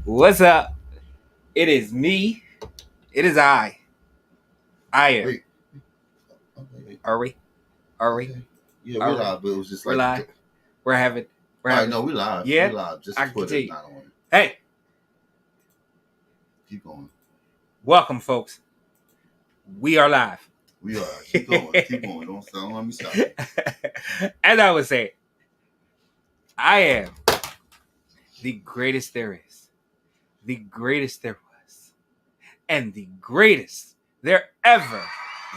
What's up? It is me. It is I. I am. Wait. Okay. Are we? Are we? Okay. Yeah, Are we're we? live, but it was just We're like. live. We're having. We're All right, having. no, we live. Yeah? We live. Just I can Twitter, continue. not on. Hey, Keep going. welcome, folks. We are live. We are. Keep going. Keep going. Don't let me stop. As I was saying, I am the greatest there is, the greatest there was, and the greatest there ever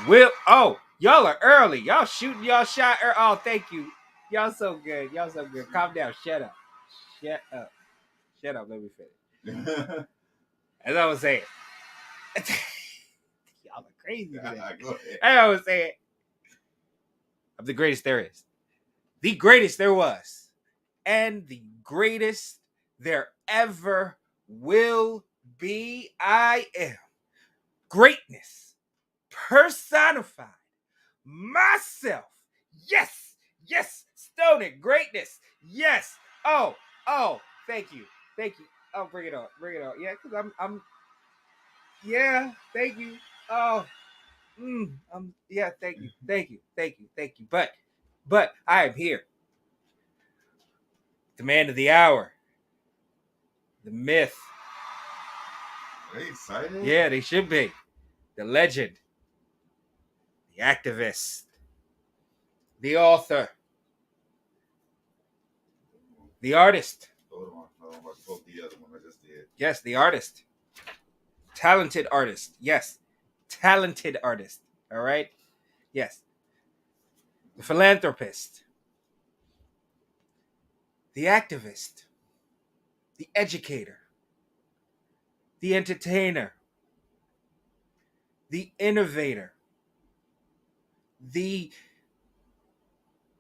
will. Oh, y'all are early. Y'all shooting y'all shot. Oh, thank you. Y'all so good. Y'all so good. Calm down. Shut up. Shut up. Shut up. Let me finish. As I was saying, y'all are crazy today. Go ahead. As I was saying, I'm the greatest there is, the greatest there was, and the greatest there ever will be. I am greatness personified. Myself. Yes. Yes. Stoney. Greatness. Yes. Oh. Thank you. Thank you. Oh, bring it on. Bring it on. Yeah, because I'm. Yeah. Thank you. Oh. Yeah. Thank you. Thank you. Thank you. Thank you. But I am here. The man of the hour. The myth. Are they excited? Yeah, they should be. The legend. The activist. The author. The artist. Hold on. I'm about to poke the other one I just did. Yes, the artist. Talented artist. Yes. Talented artist. All right? Yes. The philanthropist. The activist. The educator. The entertainer. The innovator. The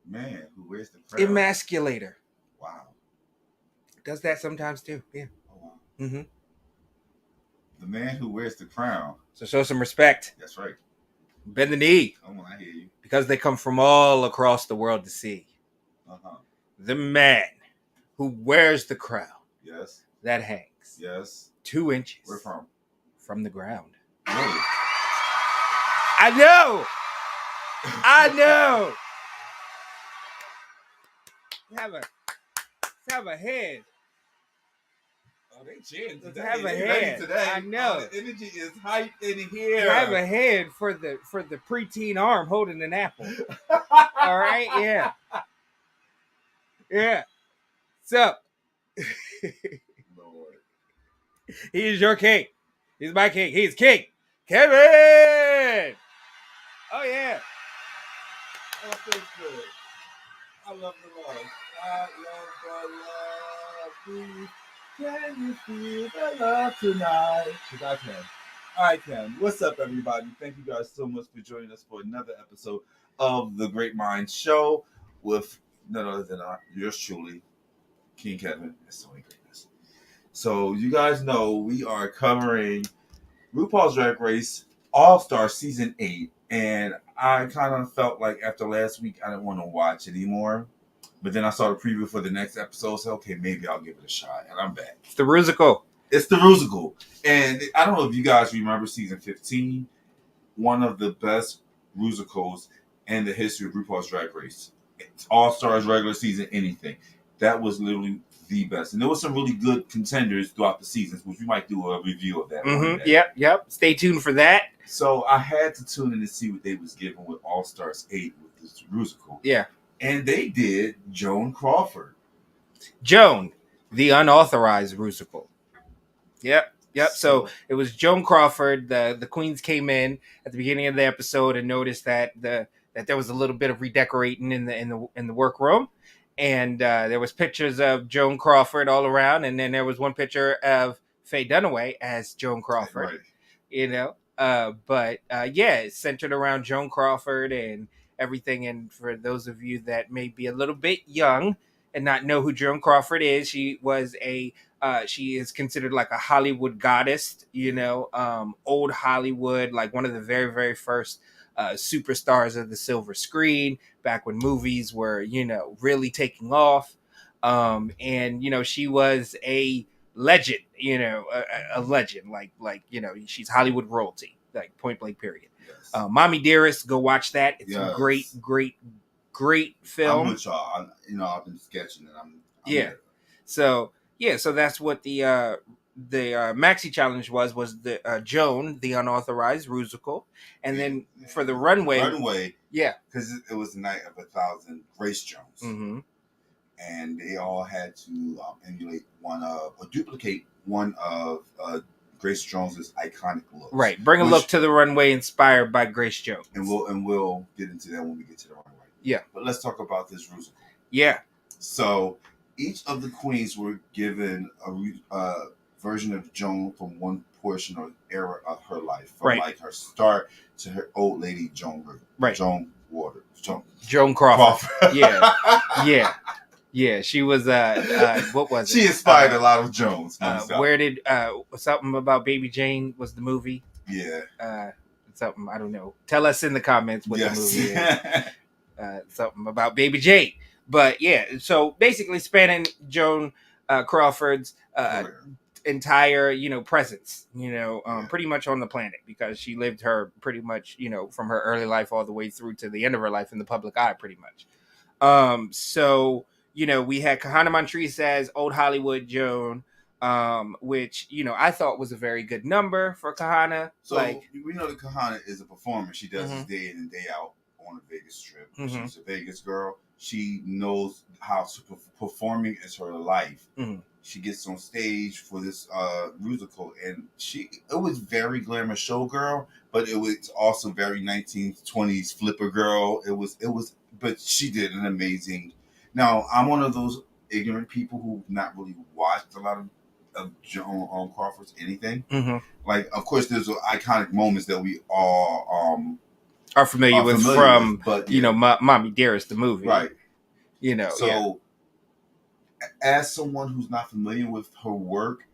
Man who wears the crown. emasculator. Wow. Does that sometimes too. Yeah. Oh, wow. Mm-hmm. The man who wears the crown. So show some respect. That's right. Bend the knee. Come on, I hear you. Because they come from all across the world to see. Uh-huh. The man who wears the crown. Yes. That hangs. Yes. 2 inches. Where from? From the ground. Really? I know. Have a head. Oh, they cheering Let's today. have a They head. ready today. I know. Oh, the energy is hype in here. Have a head for the preteen arm holding an apple. All right, yeah. Yeah. So Lord. he is your king. He's my king. He's King Kevyn. Oh yeah. Oh, feels good. I love the love. I love the love. Please, can you feel the love tonight? Because I can. I can. What's up, everybody? Thank you guys so much for joining us for another episode of the GreatMines Show with none other than yours truly, King Kevyn and Stoney Greatness. So you guys know we are covering RuPaul's Drag Race All-Star Season 8. And I kind of felt like after last week, I didn't want to watch it anymore. But then I saw the preview for the next episode. So, okay, maybe I'll give it a shot. And I'm back. It's the Rusical. It's the Rusical. And I don't know if you guys remember Season 15. One of the best Rusicals in the history of RuPaul's Drag Race. It's All-Stars, regular season, anything. That was literally the best. And there were some really good contenders throughout the seasons, which we might do a review of that. Mm-hmm. Yep. Stay tuned for that. So I had to tune in to see what they was giving with All Stars 8 with this musical. Yeah. And they did Joan Crawford. Joan, the unauthorized Rusical. Yep. So it was Joan Crawford. The queens came in at the beginning of the episode and noticed that there was a little bit of redecorating in the workroom. And there was pictures of Joan Crawford all around, and then there was one picture of Faye Dunaway as Joan Crawford. Right. You know, but it's centered around Joan Crawford and everything. And for those of you that may be a little bit young and not know who Joan Crawford is, she is considered like a Hollywood goddess. You know, old Hollywood, like one of the very, very first superstars of the silver screen back when movies were, really taking off. And, she was a legend, a legend, like she's Hollywood royalty, like point blank period. Yes. Mommy Dearest, go watch that. It's a Yes. great film. I'm with y'all. I've been sketching and I'm Yeah. there. So that's what the maxi challenge was the Joan, the unauthorized Rusical, and then for the runway, yeah, because it was the night of 1,000 Grace Jones, mm-hmm. and they all had to emulate or duplicate one of Grace Jones's iconic looks. Right, bring a look to the runway inspired by Grace Jones, and we'll get into that when we get to the runway. Yeah, but let's talk about this Rusical. Yeah. So each of the queens were given a version of Joan from one portion or era of her life, from like her start to her old lady Joan Crawford. Yeah. She was what was it? She inspired a lot of Jones. Where did something about Baby Jane was the movie? Yeah. Something I don't know. Tell us in the comments what the movie is. Something about Baby Jane. But yeah, so basically spanning Joan Crawford's entire, presence, pretty much on the planet, because she lived her pretty much, from her early life all the way through to the end of her life in the public eye, pretty much. So, we had Kahana Montrese as Old Hollywood Joan, which, I thought was a very good number for Kahana. So we know that Kahana is a performer. She does this day in and day out on a Vegas strip. Mm-hmm. She's a Vegas girl. She knows how to performing is her life. Mm-hmm. She gets on stage for this musical, and it was very glamorous showgirl, but it was also very 1920s flipper girl. It was, but she did an amazing. Now I'm one of those ignorant people who've not really watched a lot of Joan Crawford's anything. Mm-hmm. Like, of course, there's iconic moments that we all are familiar with from, but Mommy Dearest, the movie, right? So, as someone who's not familiar with her work,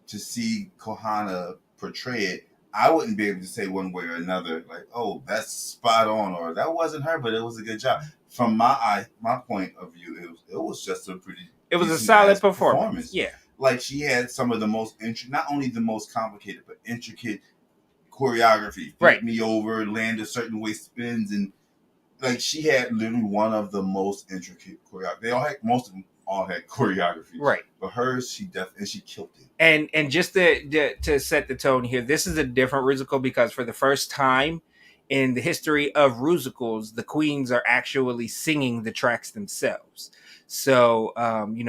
to see Kahana portray it, I wouldn't be able to say one way or another, like, oh, that's spot on, or that wasn't her, but it was a good job. From my point of view, it was just it was a solid performance. Yeah, like she had some of the most not only the most complicated but intricate choreography. Flip me over, land a certain way, spins, and like she had literally one of the most intricate choreography. Most of them all had choreography, right? But hers, she killed it. And just to set the tone here, this is a different Rusical because for the first time in the history of Rusicals, the queens are actually singing the tracks themselves. So,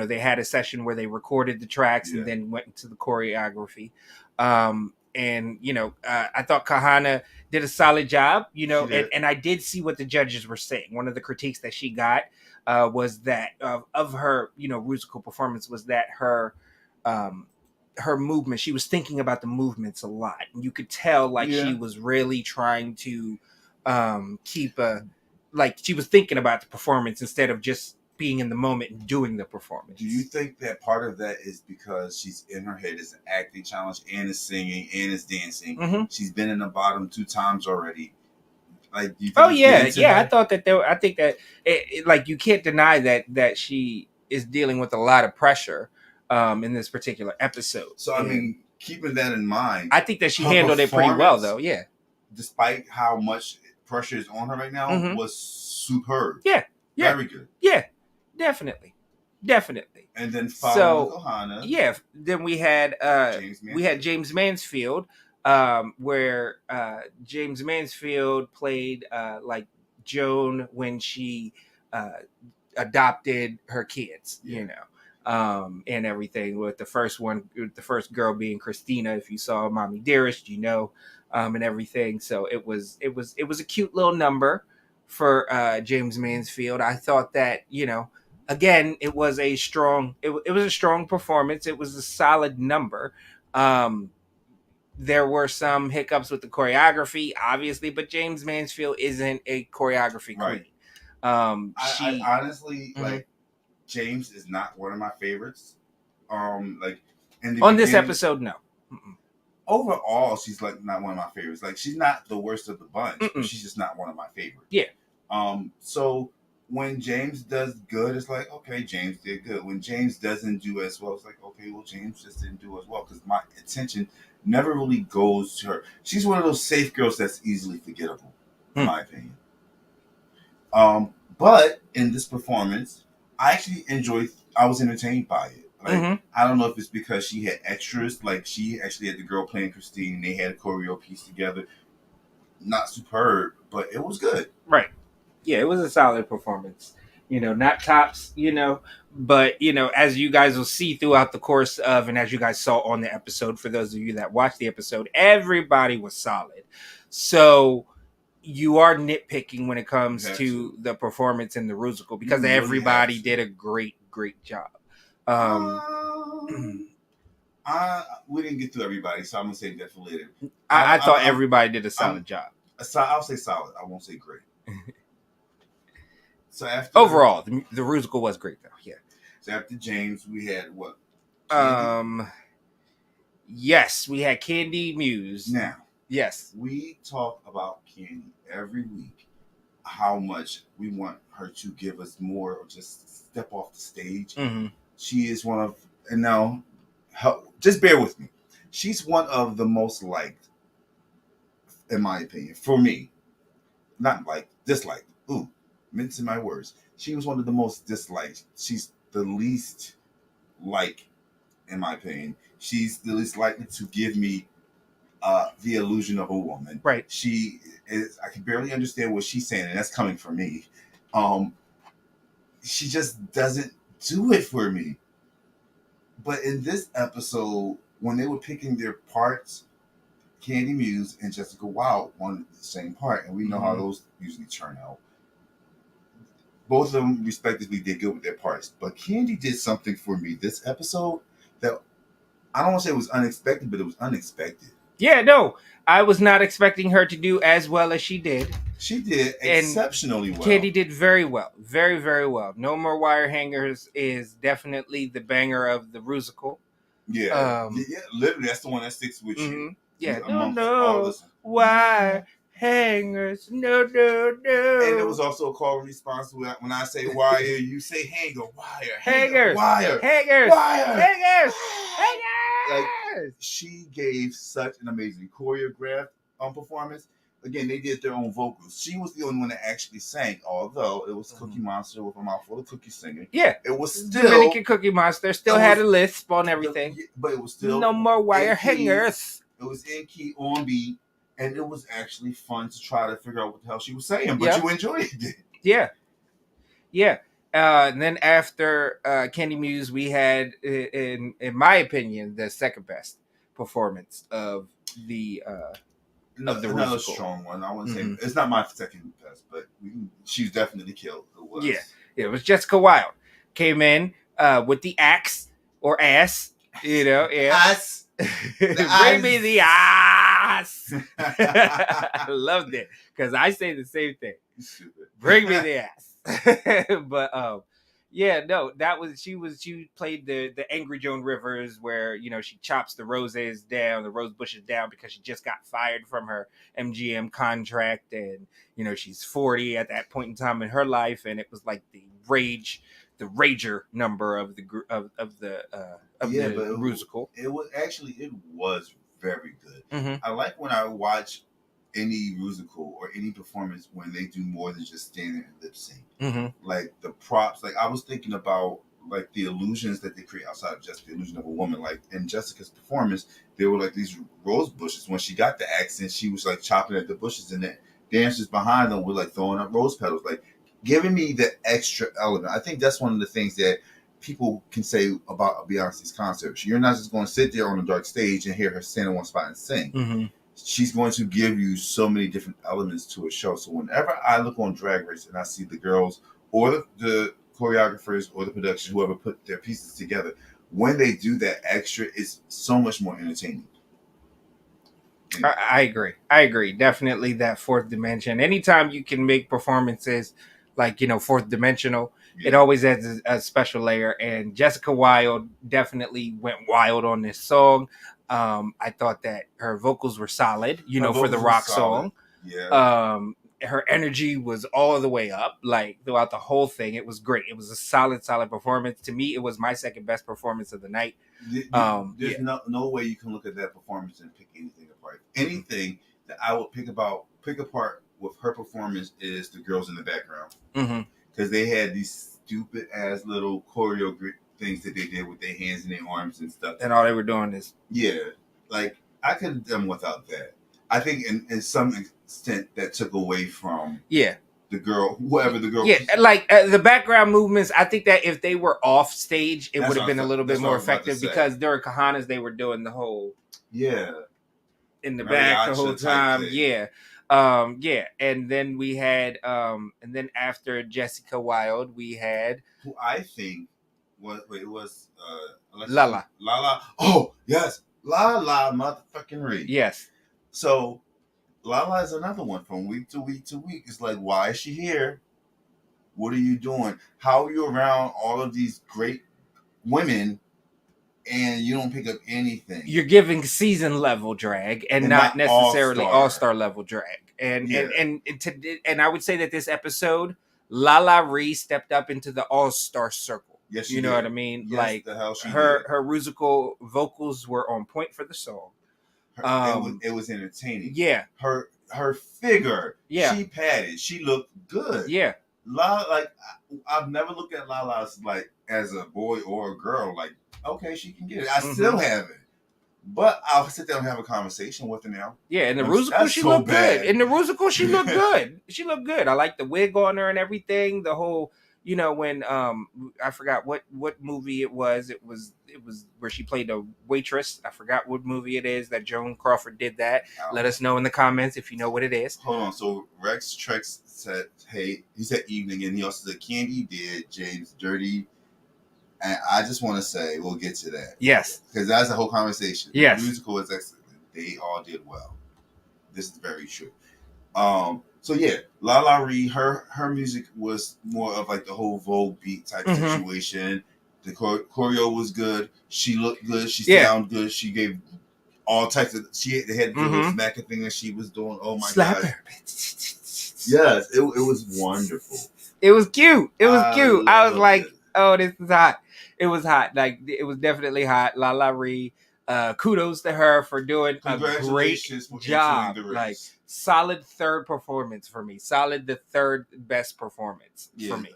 they had a session where they recorded the tracks and then went into the choreography. And, I thought Kahana did a solid job, and I did see what the judges were saying. One of the critiques that she got was that of her, Rusical performance was that her movement, she was thinking about the movements a lot. And you could tell she was really trying to keep she was thinking about the performance instead of just being in the moment and doing the performance. Do you think that part of that is because she's in her head is an acting challenge and is singing and is dancing? Mm-hmm. She's been in the bottom 2 times already. Like, do you think I thought that I think that you can't deny that she is dealing with a lot of pressure in this particular episode. So I mean, keeping that in mind, I think that she handled it pretty well, though. Yeah, despite how much pressure is on her right now, mm-hmm. was superb. Yeah, very good. Yeah. Definitely. And then following Kahana. Yeah. Then we had James Mansfield, where James Mansfield played like Joan when she adopted her kids, and everything. With the first girl being Christina. If you saw Mommy Dearest, and everything. So it was a cute little number for James Mansfield. I thought that again, it was a strong performance. It was a solid number. There were some hiccups with the choreography, obviously, but James Mansfield isn't a choreography queen. I honestly like James is not one of my favorites. This episode, no. Mm-mm. Overall, she's like not one of my favorites. Like she's not the worst of the bunch, but she's just not one of my favorites. Yeah. So when James does good, it's like, okay, James did good. When James doesn't do as well, it's like, okay, well, James just didn't do as well, because my attention never really goes to her. She's one of those safe girls that's easily forgettable, in my opinion. But in this performance, I actually enjoyed. I was entertained by it. Like, I don't know if it's because she had extras, like she actually had the girl playing Christine, and they had a choreo piece together. Not superb, but it was good. Right. Yeah, it was a solid performance. Not tops, but as you guys will see throughout the course of, and as you guys saw on the episode, for those of you that watched the episode, everybody was solid. So you are nitpicking when it comes to the performance in the Rusical, because really everybody did a great job. We didn't get through everybody, so I'm gonna say that for later. I thought everybody did a solid job. I'll say solid. I won't say great. So after overall, the Rusical was great, though. Yeah. So after James, we had what? Candy? Yes, we had Candy Muse. Now, yes, we talk about Candy every week. How much we want her to give us more, or just step off the stage. She is one of, and now, just bear with me. She's one of the most liked, in my opinion, for me. Not like disliked. Ooh, mincing my words. She was one of the most disliked. She's the least in my opinion. She's the least likely to give me the illusion of a woman. Right. She is. I can barely understand what she's saying, and that's coming from me. She just doesn't do it for me. But in this episode, when they were picking their parts, Candy Muse and Jessica Wilde wanted the same part, and we know how those usually turn out. Both of them, respectively, did good with their parts. But Candy did something for me this episode that I don't want to say it was unexpected, but it was unexpected. Yeah, no. I was not expecting her to do as well as she did. She did exceptionally well. Candy did very well. Very, very well. No More Wire Hangers is definitely the banger of the Rusical. Yeah. Literally, that's the one that sticks with you. Yeah. No wire hangers. No. And there was also a call and response to when I say wire, you say hanger, wire, hangers, wire, hangers, wire, hangers, hangers. Like, she gave such an amazing choreographed performance. Again, they did their own vocals. She was the only one that actually sang, although it was Cookie Monster with a mouthful of cookies singing. Yeah. It was still Dominican Cookie Monster, still had a lisp on everything. But it was still No More Wire Hangers. It was in key, on beat, and it was actually fun to try to figure out what the hell she was saying, but you enjoyed it. Yeah. Yeah. And then after Candy Muse, we had, in my opinion, the second best performance of the another Rusical. Strong one. I wouldn't say it's not my second best, but she's definitely killed. It was. Yeah, it was Jessica Wilde came in with the axe or ass, ass. Bring me the ass. I loved it because I say the same thing. Bring me the ass. But yeah, no, that was she played the angry Joan Rivers, where she chops the rose bushes down, because she just got fired from her MGM contract, and she's 40 at that point in time in her life, and it was like the rager number of the Rusical. It was very good. I like when I watch any musical or any performance when they do more than just stand there and lip sync. Like the props, like I was thinking about like the illusions that they create outside of just the illusion of a woman. Like in Jessica's performance, there were like these rose bushes. When she got the accent, she was like chopping at the bushes, and the dancers behind them were like throwing up rose petals, like giving me the extra element. I think that's one of the things that people can say about Beyonce's concert. You're not just going to sit there on a dark stage and hear her stand in one spot and sing. She's going to give you so many different elements to a show. So whenever I look on Drag Race and I see the girls or the choreographers or the production, whoever put their pieces together, when they do that extra, it's so much more entertaining. I agree. Definitely that fourth dimension. Anytime you can make performances like, fourth dimensional, it always adds a special layer. And Jessica Wilde definitely went wild on this song. I thought that her vocals were solid, for the rock song. Yeah. her energy was all the way up, like throughout the whole thing. It was great. It was a solid performance. To me, it was my second best performance of the night. There's no way you can look at that performance and pick anything apart. Anything that I would pick apart with her performance is the girls in the background, because they had these stupid ass little choreo things that they did with their hands and their arms and stuff, and all they were doing is like I could have done without that. I think in some extent that took away from the girl, whoever the girl. Yeah, like the background movements. I think that if they were off stage, it would have been a little bit more effective, because during Kahanas they were doing the whole in the back the whole time. And then we had and then after Jessica Wilde, we had who I think was Lala. Oh yes, Lala motherfucking Reed. Yes. So Lala is another one from week to week to week. It's like, why is she here? What are you doing? How are you around all of these great women and you don't pick up anything? You're giving season level drag and not necessarily all-star level drag. And I would say that this episode, Lala Ree stepped up into the all-star circle. Yes, you know what I mean? Yes, like her musical vocals were on point for the song. It was entertaining. Yeah. Her figure. Yeah. She padded. She looked good. Yeah. Lala, like I've never looked at Lala as a boy or a girl. Like, okay, she can get it. I still haven't. But I'll sit down and have a conversation with her now. Yeah, in the musical she looked good. In the musical she looked good. She looked good. I like the wig on her and everything. The whole, when I forgot what movie it was. It was where she played a waitress. I forgot what movie it is that Joan Crawford did that. Let us know in the comments if you know what it is. Hold on. So Rex Trex said, hey, he said evening, and he also said Candy did James dirty. And I just want to say, we'll get to that. Yes. Because that's the whole conversation. Yes. The musical is excellent. They all did well. This is very true. So yeah, Lala Ree, her music was more of like the whole Vogue beat type situation. The choreo was good. She looked good. She sounded good. She gave all types of. They had the little smacking thing that she was doing. Oh my god! Her. Yes, it was wonderful. It was cute. It was cute. I was like, oh, this is hot. It was hot. Like, it was definitely hot. Lala Ree. Kudos to her for doing a great job. Like, solid third performance for me. Solid the third best performance for me.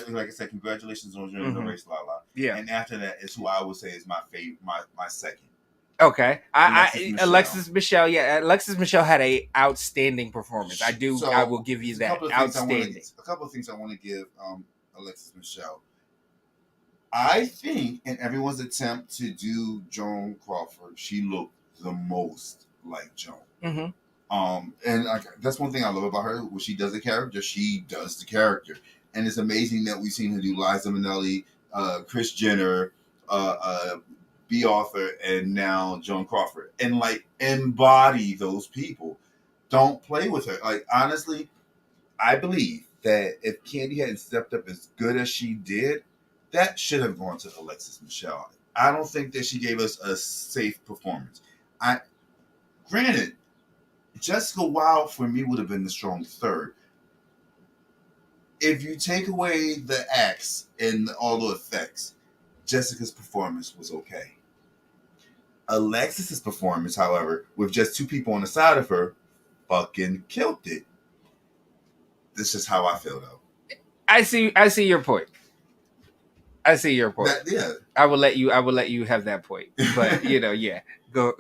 Like I said, congratulations on joining the race, Lala. Yeah. And after that is who I would say is my favorite, my second. Okay. Alexis Michelle. Yeah, Alexis Michelle had a outstanding performance. I will give you that. Outstanding. A couple of things I want to give Alexis Michelle. I think in everyone's attempt to do Joan Crawford, she looked the most like Joan. And that's one thing I love about her. When she does a character, she does the character. And it's amazing that we've seen her do Liza Minnelli, Kris Jenner, B. Arthur, and now Joan Crawford. And like embody those people. Don't play with her. Like, honestly, I believe that if Candy hadn't stepped up as good as she did, that should have gone to Alexis Michelle. I don't think that she gave us a safe performance. Granted, Jessica Wilde for me would have been the strong third. If you take away the acts and all the effects, Jessica's performance was okay. Alexis's performance, however, with just two people on the side of her, fucking killed it. This is how I feel, though. I see your point. I will let you have that point. But go.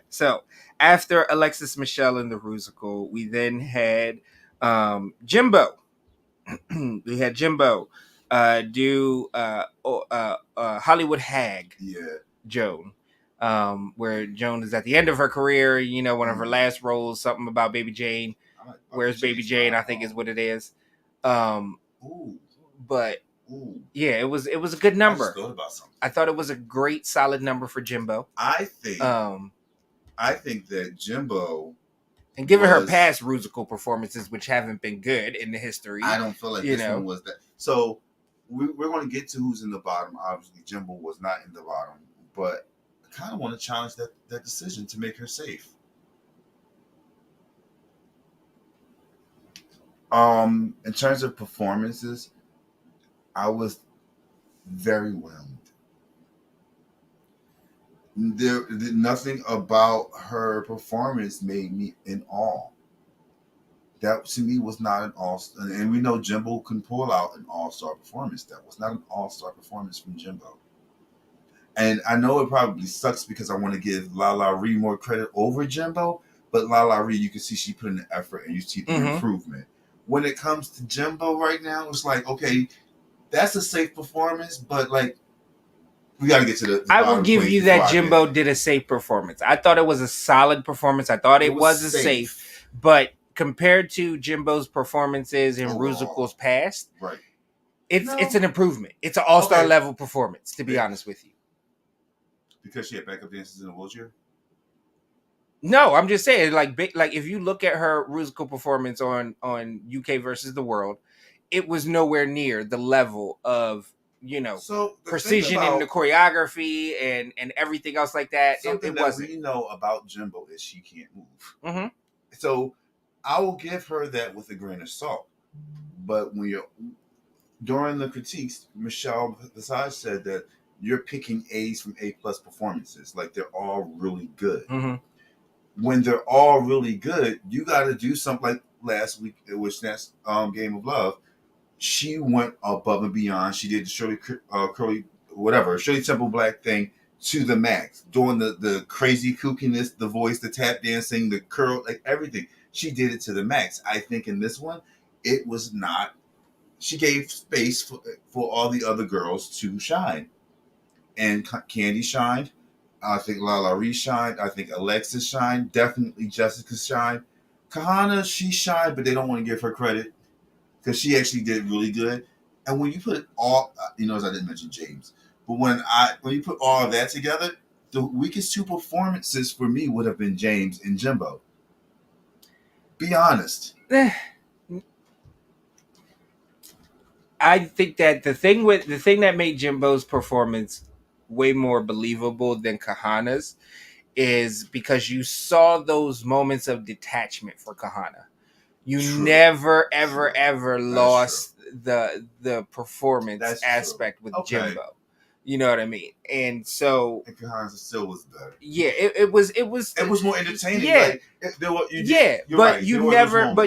So after Alexis Michelle in the musical, we then had Jimbo. We had Jimbo do Hollywood Hag. Yeah. Joan. Where Joan is at the end of her career, one of her last roles, something about Baby Jane. Where's Baby Jane? I think is what it is. But yeah, it was a good number. I thought it was a great, solid number for Jimbo. I think that Jimbo, and given her past musical performances, which haven't been good in the history, I don't feel like this one was that. So we're going to get to who's in the bottom. Obviously, Jimbo was not in the bottom, but I kind of want to challenge that decision to make her safe. In terms of performances, I was very whelmed. Nothing about her performance made me in awe. That to me was not an all. And we know Jimbo can pull out an all-star performance. That was not an all-star performance from Jimbo. And I know it probably sucks because I want to give La Ree more credit over Jimbo, but La Ree, you can see she put in the effort and you see the improvement. When it comes to Jimbo right now, it's like, okay, that's a safe performance, but like, we got to get to the I will give you that Jimbo did a safe performance. I thought it was a solid performance. I thought it was a safe, but compared to Jimbo's performances in Rusical's past, right? It's an improvement. It's an all-star level performance, to be honest with you. Because she had backup dancers in a wheelchair? No, I'm just saying, like if you look at her Rusical performance on UK versus the World, it was nowhere near the level of precision in the choreography and everything else like that. Something it wasn't. We know about Jimbo is she can't move. Mm-hmm. So I will give her that with a grain of salt. But when you're during the critiques, Michelle Visage said that you're picking A's from A+ performances, like they're all really good. Mm-hmm. When they're all really good, you got to do something like last week, which that's Game of Love. She went above and beyond. She did the Shirley Temple Black thing to the max, doing the crazy kookiness, the voice, the tap dancing, the curl, like everything. She did it to the max. I think in this one, it was not. She gave space for all the other girls to shine. And Candy shined. I think La Ree shined. I think Alexis shined. Definitely Jessica shined. Kahana, she shined, but they don't want to give her credit because she actually did really good. And when you put it all, as I didn't mention James, but when you put all of that together, the weakest two performances for me would have been James and Jimbo. Be honest. I think that the thing that made Jimbo's performance way more believable than Kahana's is because you saw those moments of detachment for Kahana. You never ever lost the performance aspect with Jimbo. You know what I mean? And so Kahana still was better. Yeah, it was more entertaining. Yeah. Like,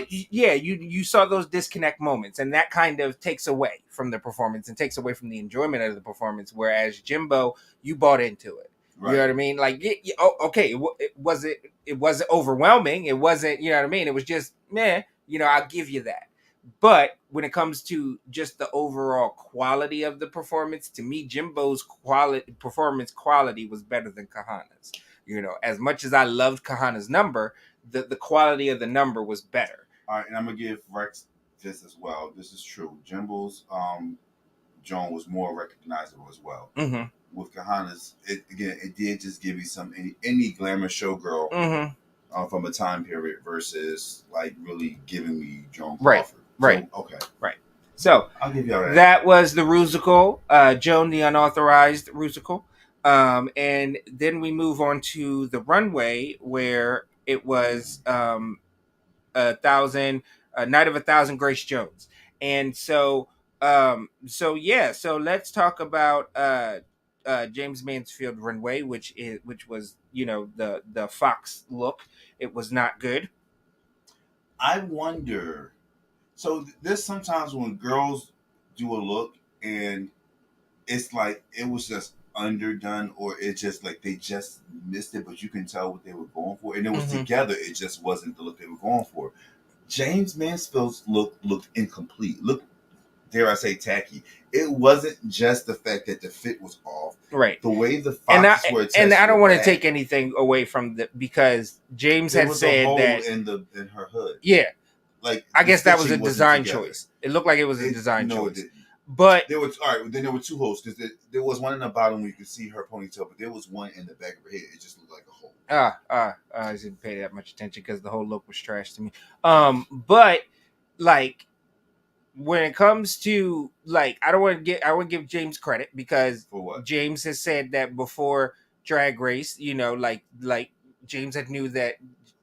you saw those disconnect moments, and that kind of takes away from the performance and takes away from the enjoyment of the performance. Whereas Jimbo, you bought into it. Right. You know what I mean? Like, it wasn't overwhelming. It wasn't, you know what I mean? It was just, meh. I'll give you that. But when it comes to just the overall quality of the performance, to me, Jimbo's performance quality was better than Kahana's. As much as I loved Kahana's number, the quality of the number was better. All right, and I'm gonna give Rex this as well. This is true. Jimbo's Joan was more recognizable as well. Mm-hmm. With Kahana's, it did just give you any glamour showgirl. Mm-hmm. From a time period versus like really giving me Joan Crawford. Right. So, okay. Right. So I'll give y'all that. That was the Rusical, Joan the unauthorized Rusical. And then we move on to the runway where it was Night of 1,000 Grace Jones. And so let's talk about James Mansfield runway, which was the Fox look. It was not good. I wonder. So there's sometimes when girls do a look and it's like it was just underdone, or it just like they just missed it, but you can tell what they were going for, and it was together. It just wasn't the look they were going for. James Mansfield's look looked incomplete. Dare I say, tacky. It wasn't just the fact that the fit was off. Right. The way the foxes were attached. And I don't want to take anything away from because James had said that in her hood. Yeah. Like I guess that was a design choice. It looked like it was a design choice. It didn't. But there was Then there were two holes because there was one in the bottom where you could see her ponytail, but there was one in the back of her head. It just looked like a hole. I didn't pay that much attention because the whole look was trash to me. But like when it comes to like, I would give James credit because James has said that before Drag Race, like James had knew that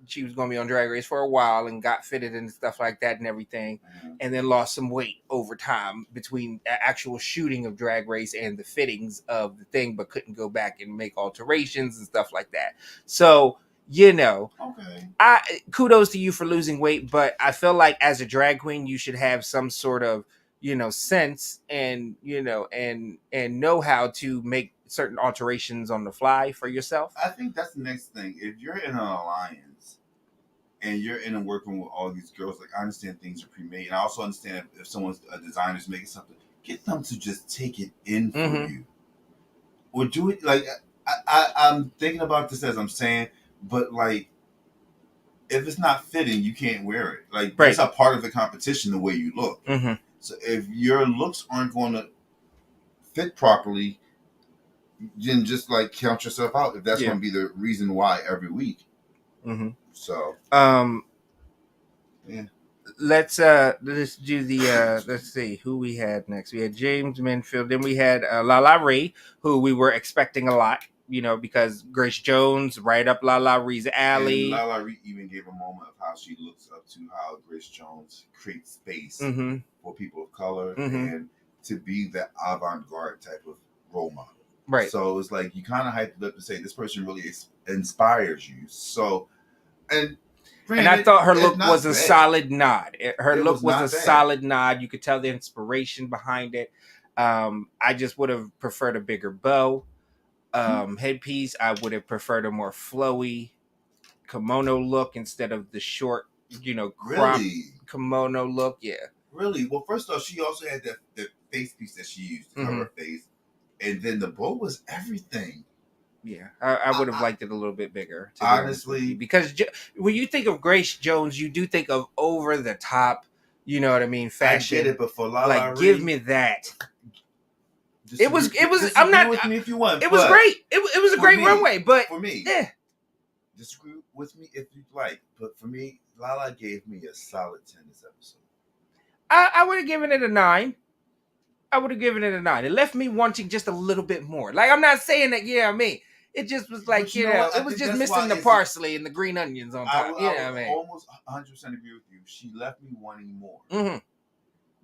she was going to be on Drag Race for a while and got fitted and stuff like that and everything, and then lost some weight over time between actual shooting of Drag Race and the fittings of the thing, but couldn't go back and make alterations and stuff like that. So, Okay. Kudos to you for losing weight, but I feel like as a drag queen, you should have some sort of, sense and, and know how to make certain alterations on the fly for yourself. I think that's the next thing. If you're in an alliance and you're in and working with all these girls, like, I understand things are pre-made, and I also understand if someone's a designer's making something, get them to just take it in for you, or do it. Like, I'm thinking about this as I'm saying, but like, if it's not fitting, you can't wear it. Like, Right. That's a part of the competition, the way you look. So if your looks aren't going to fit properly, then just like count yourself out if that's going to be the reason why every week. So yeah. Let's do the let's see who we had next. We had James Minfield, then we had Lala Ree, who we were expecting a lot, because Grace Jones right up Lala Ree's alley. And Lala Ree even gave a moment of how she looks up to how Grace Jones creates space for people of color and to be that avant-garde type of role model. Right. So it's like you kind of hyped it up to say this person really inspires you. So, and I thought her look was a solid nod. Her look was a solid nod. You could tell the inspiration behind it. I just would have preferred a bigger bow. Headpiece, I would have preferred a more flowy kimono look instead of the short, crop kimono look. Yeah. Really? Well, first off, she also had the face piece that she used to cover her face. And then the bow was everything. Yeah, I would have liked it a little bit bigger. Honestly. Because when you think of Grace Jones, you do think of over the top, you know what I mean, fashion. I get it, but for Lala Ree, give me that. It was. I'm not. With me if you want. It was great. It was a great runway, but for me, yeah. Disagree with me if you like, but for me, Lala gave me a solid 10 this episode. I would have given it a 9. I would have given it a 9. It left me wanting just a little bit more. Like, I'm not saying that, it just was like, it was just missing the parsley and the green onions on top. I almost 100% agree with you. She left me wanting more.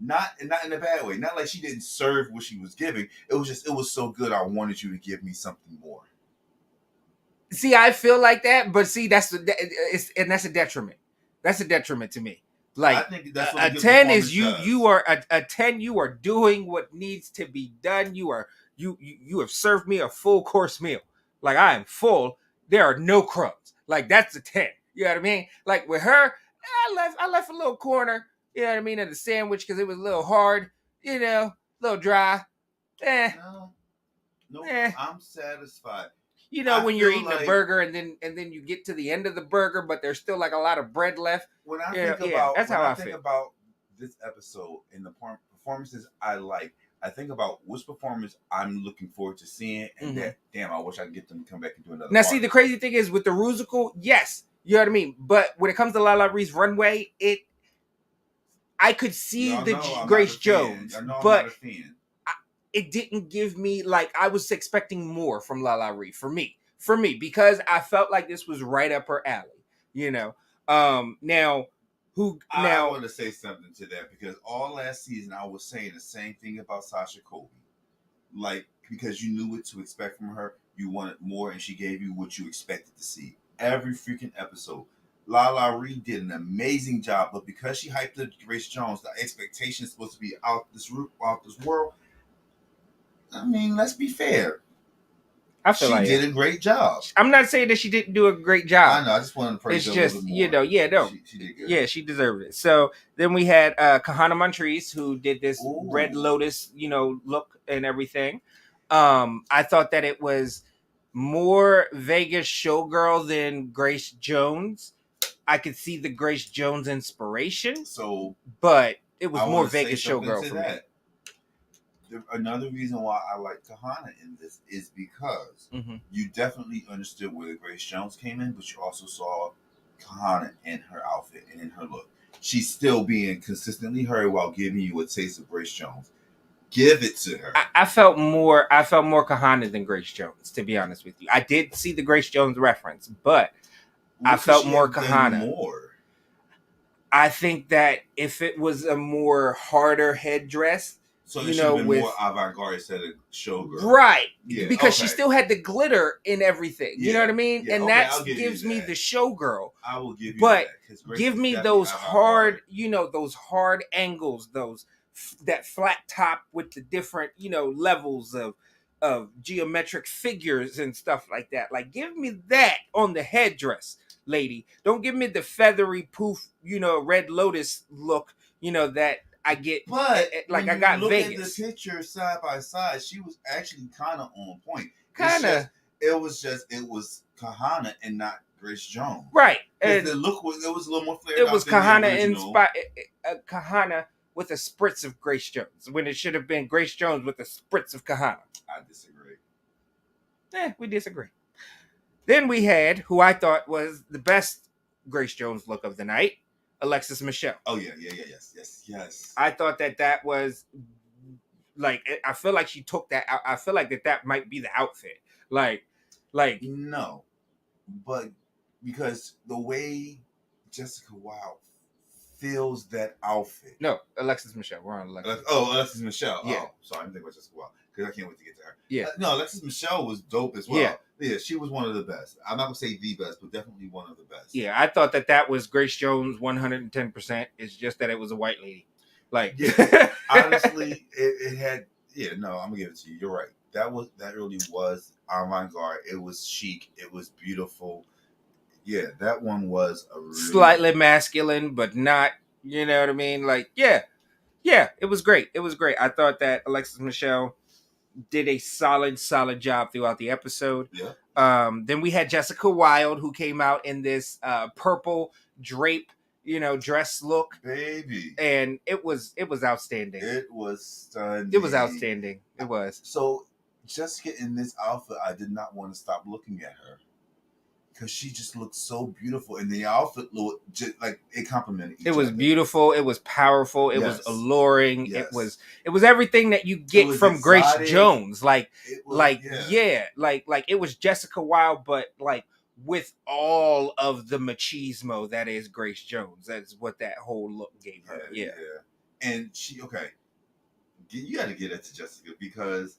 Not in a bad way. Not like she didn't serve what she was giving. It was so good. I wanted you to give me something more. See, I feel like that, but see, that's a detriment. That's a detriment to me. Like, I think that's what a 10 is you are a 10. You are doing what needs to be done. You have served me a full course meal. Like, I am full. There are no crumbs. Like, that's a 10. You know what I mean? Like, with her, I left a little corner. You know what I mean? Of the sandwich because it was a little hard. A little dry. No, I'm satisfied. When you're eating a burger and then you get to the end of the burger, but there's still like a lot of bread left. When I think about this episode and the performances I like, I think about which performance I'm looking forward to seeing, and that I wish I could get them to come back and do another. Now, see, the crazy thing is with the Rusical, yes, you know what I mean. But when it comes to Lala Ree's runway, I could see Grace Jones, but it didn't give me, like, I was expecting more from Lala Ree for me, because I felt like this was right up her alley, I want to say something to that, because all last season I was saying the same thing about Sasha Colby, like, because you knew what to expect from her, you wanted more, and she gave you what you expected to see every freaking episode. Lala Ree did an amazing job, but because she hyped up Grace Jones, the expectation is supposed to be out this world. I mean, let's be fair. I feel she did a great job. I'm not saying that she didn't do a great job. I know. I just wanted to praise her a little bit more. She did good. Yeah, she deserved it. So then we had Kahana Montrese, who did this Red Lotus, look and everything. I thought that it was more Vegas showgirl than Grace Jones. I could see the Grace Jones inspiration. But it was more Vegas showgirl for me. Another reason why I like Kahana in this is because you definitely understood where the Grace Jones came in, but you also saw Kahana in her outfit and in her look. She's still being consistently her while giving you a taste of Grace Jones. Give it to her. I felt more Kahana than Grace Jones, to be honest with you. I did see the Grace Jones reference, but I What could felt she more have done Kahana. more? I think that if it was a more harder headdress, So you it should know, have been with more avant-garde instead of showgirl. right, Yeah, because okay. she still had the glitter in everything. You know Yeah, what I mean? yeah, And okay, that I'll give gives you me that. the showgirl. I will give you But that. 'Cause Grace give is me definitely those avant-garde. hard, you know, those hard angles, those that flat top with the different, you know, levels of geometric figures and stuff like that. Like, give me that on the headdress, lady. Don't give me the feathery poof, you know, Red Lotus look, you know, that I get. But Like when I you got look Vegas. at the picture side by side, she was actually kind of on point. Kind of. It was Kahana and not Grace Jones. Right. Because And the look was a little more flared it out was than the Kahana original. Kahana with a spritz of Grace Jones when it should have been Grace Jones with a spritz of Kahana. I disagree. We disagree. Then we had who I thought was the best Grace Jones look of the night, Alexis Michelle. Oh yeah, yes. I thought that was like, I feel like she took that out. I feel like that might be the outfit. Like no, but because the way Jessica Wilde feels that outfit. No, Alexis Michelle. We're on Alexis. Alexis Michelle. Yeah. Oh, sorry, I'm thinking about Jessica Wilde because I can't wait to get to her. Yeah. No, Alexis Michelle was dope as well. Yeah. Yeah, she was one of the best. I'm not gonna say the best, but definitely one of the best. Yeah, I thought that was Grace Jones 110%. It's just that it was a white lady. Like, yeah, honestly, it had. Yeah, no, I'm gonna give it to you. You're right. That really was avant-garde. It was chic. It was beautiful. Yeah, that one was a really... slightly masculine, but not. You know what I mean? Like, yeah, it was great. It was great. I thought that Alexis Michelle did a solid job throughout the episode. Yeah. Then we had Jessica Wilde, who came out in this purple drape, you know, dress look, baby, and it was outstanding. It was stunning. It was outstanding. It was. So Jessica in this outfit, I did not want to stop looking at her because she just looked so beautiful, and the outfit looked just like it complemented each other. It was beautiful. It was powerful. It was alluring. Yes. It was everything that you get from exotic. Grace Jones. Like it was Jessica Wilde, but like with all of the machismo that is Grace Jones. That's what that whole look gave her. Yeah. And you got to get it to Jessica because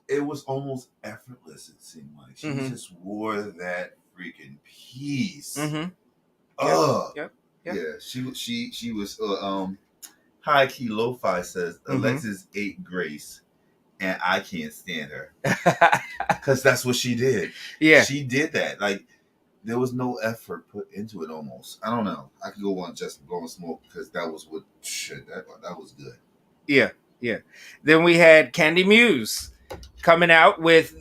it was almost effortless. It seemed like she just wore that freaking piece. Mm-hmm. Yep. Yeah. She was. High Key Lo-Fi says Alexis ate Grace, and I can't stand her because that's what she did. Yeah, she did that. Like there was no effort put into it. Almost. I don't know. I could go on just blowing smoke because that was what shit. That was good. Yeah. Then we had Candy Muse coming out with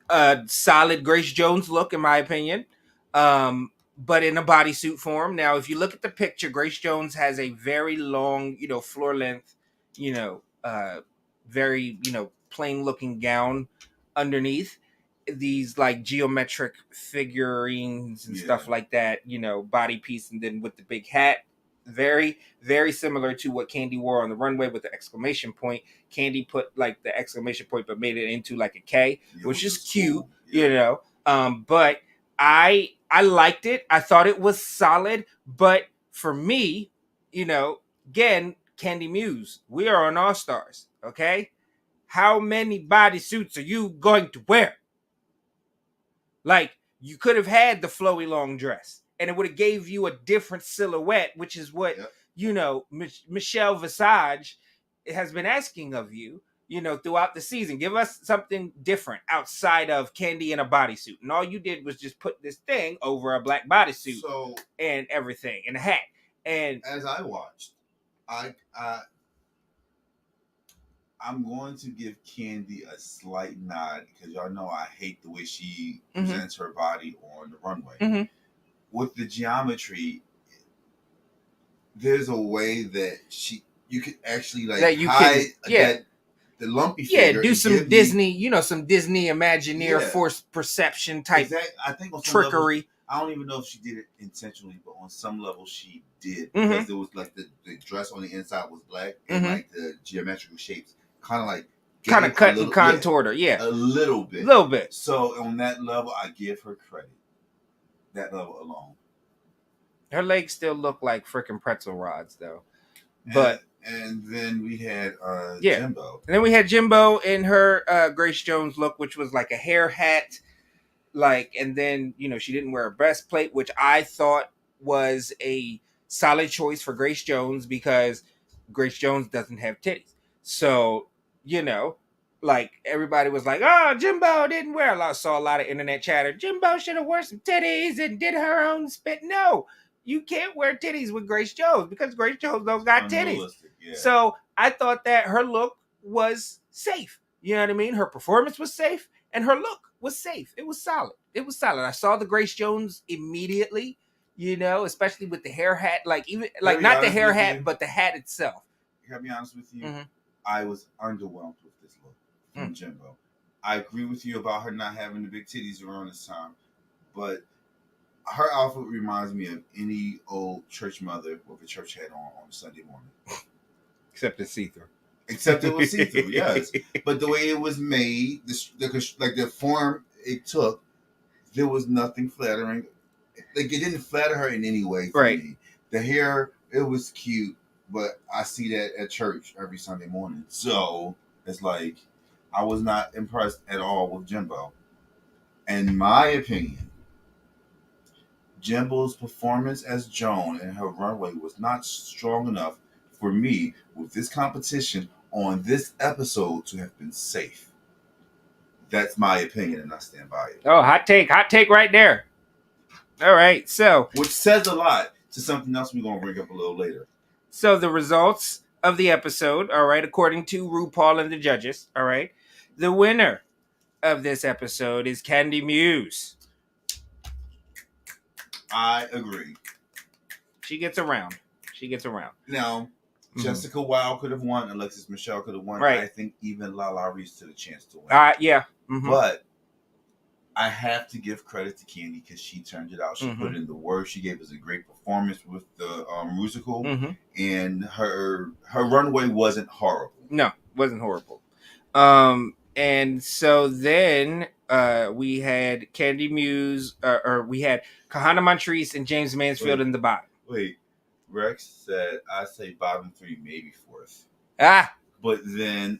a solid Grace Jones look, in my opinion, but in a bodysuit form. Now, if you look at the picture, Grace Jones has a very long, you know, floor length, you know, very, you know, plain looking gown underneath these like geometric figurines and stuff like that, you know, body piece, and then with the big hat. Very, very similar to what Candy wore on the runway with the exclamation point. Candy put like the exclamation point, but made it into like a K, which is cute, cool. You know. But I liked it. I thought it was solid. But for me, you know, again, Candy Muse, we are on All Stars, okay? How many bodysuits are you going to wear? Like, you could have had the flowy long dress, and it would have gave you a different silhouette, which is what, you know, Michelle Visage has been asking of you, you know, throughout the season. Give us something different outside of Candy in a bodysuit. And all you did was just put this thing over a black bodysuit and everything, and a hat. And as I watched, I'm going to give Candy a slight nod because y'all know I hate the way she presents her body on the runway. With the geometry, there's a way that you could actually like that you hide can, the lumpy figure. Do some Disney, you know, some Disney Imagineer force perception type I think on trickery. Levels, I don't even know if she did it intentionally, but on some level she did because there was like the dress on the inside was black and like the geometrical shapes kind of cut and contoured her, a little bit. So on that level, I give her credit. that level alone. Her legs still look like freaking pretzel rods, though. But and then we had yeah. Jimbo. And then we had Jimbo in her Grace Jones look, which was like a hair hat, and then she didn't wear a breastplate, which I thought was a solid choice for Grace Jones because Grace Jones doesn't have titties. So everybody was like, "Oh, Jimbo didn't wear." I saw a lot of internet chatter. Jimbo should have worn some titties and did her own spit. No, you can't wear titties with Grace Jones because Grace Jones don't got titties. Yeah. So I thought that her look was safe. You know what I mean? Her performance was safe and her look was safe. It was solid. It was solid. I saw the Grace Jones immediately, especially with the hair hat, not the hair hat, but the hat itself. Can I be honest with you? Mm-hmm. I was underwhelmed with this look from Jimbo. I agree with you about her not having the big titties around this time, but her outfit reminds me of any old church mother with a church hat on Sunday morning. Except it's see-through. Except it was see-through, yes. But the way it was made, the form it took, there was nothing flattering. Like, it didn't flatter her in any way for me. The hair, it was cute, but I see that at church every Sunday morning. So it's like, I was not impressed at all with Jimbo. In my opinion, Jimbo's performance as Joan and her runway was not strong enough for me with this competition on this episode to have been safe. That's my opinion, and I stand by it. Oh, hot take right there. All right, so which says a lot to something else we're gonna bring up a little later. So the results of the episode, all right, according to RuPaul and the judges, all right, the winner of this episode is Candy Muse. I agree. She gets around. Now, Jessica Wilde could have won. Alexis Michelle could have won. Right. I think even Lala Reese stood a chance to win. Yeah. Mm-hmm. But I have to give credit to Candy because she turned it out. She put in the work. She gave us a great performance with the musical. And her runway wasn't horrible. No, wasn't horrible. And so then we had Candy Muse, or we had Kahana Montrese and James Mansfield in the bottom. Wait, Rex said, I say bottom 3, maybe 4th. But then,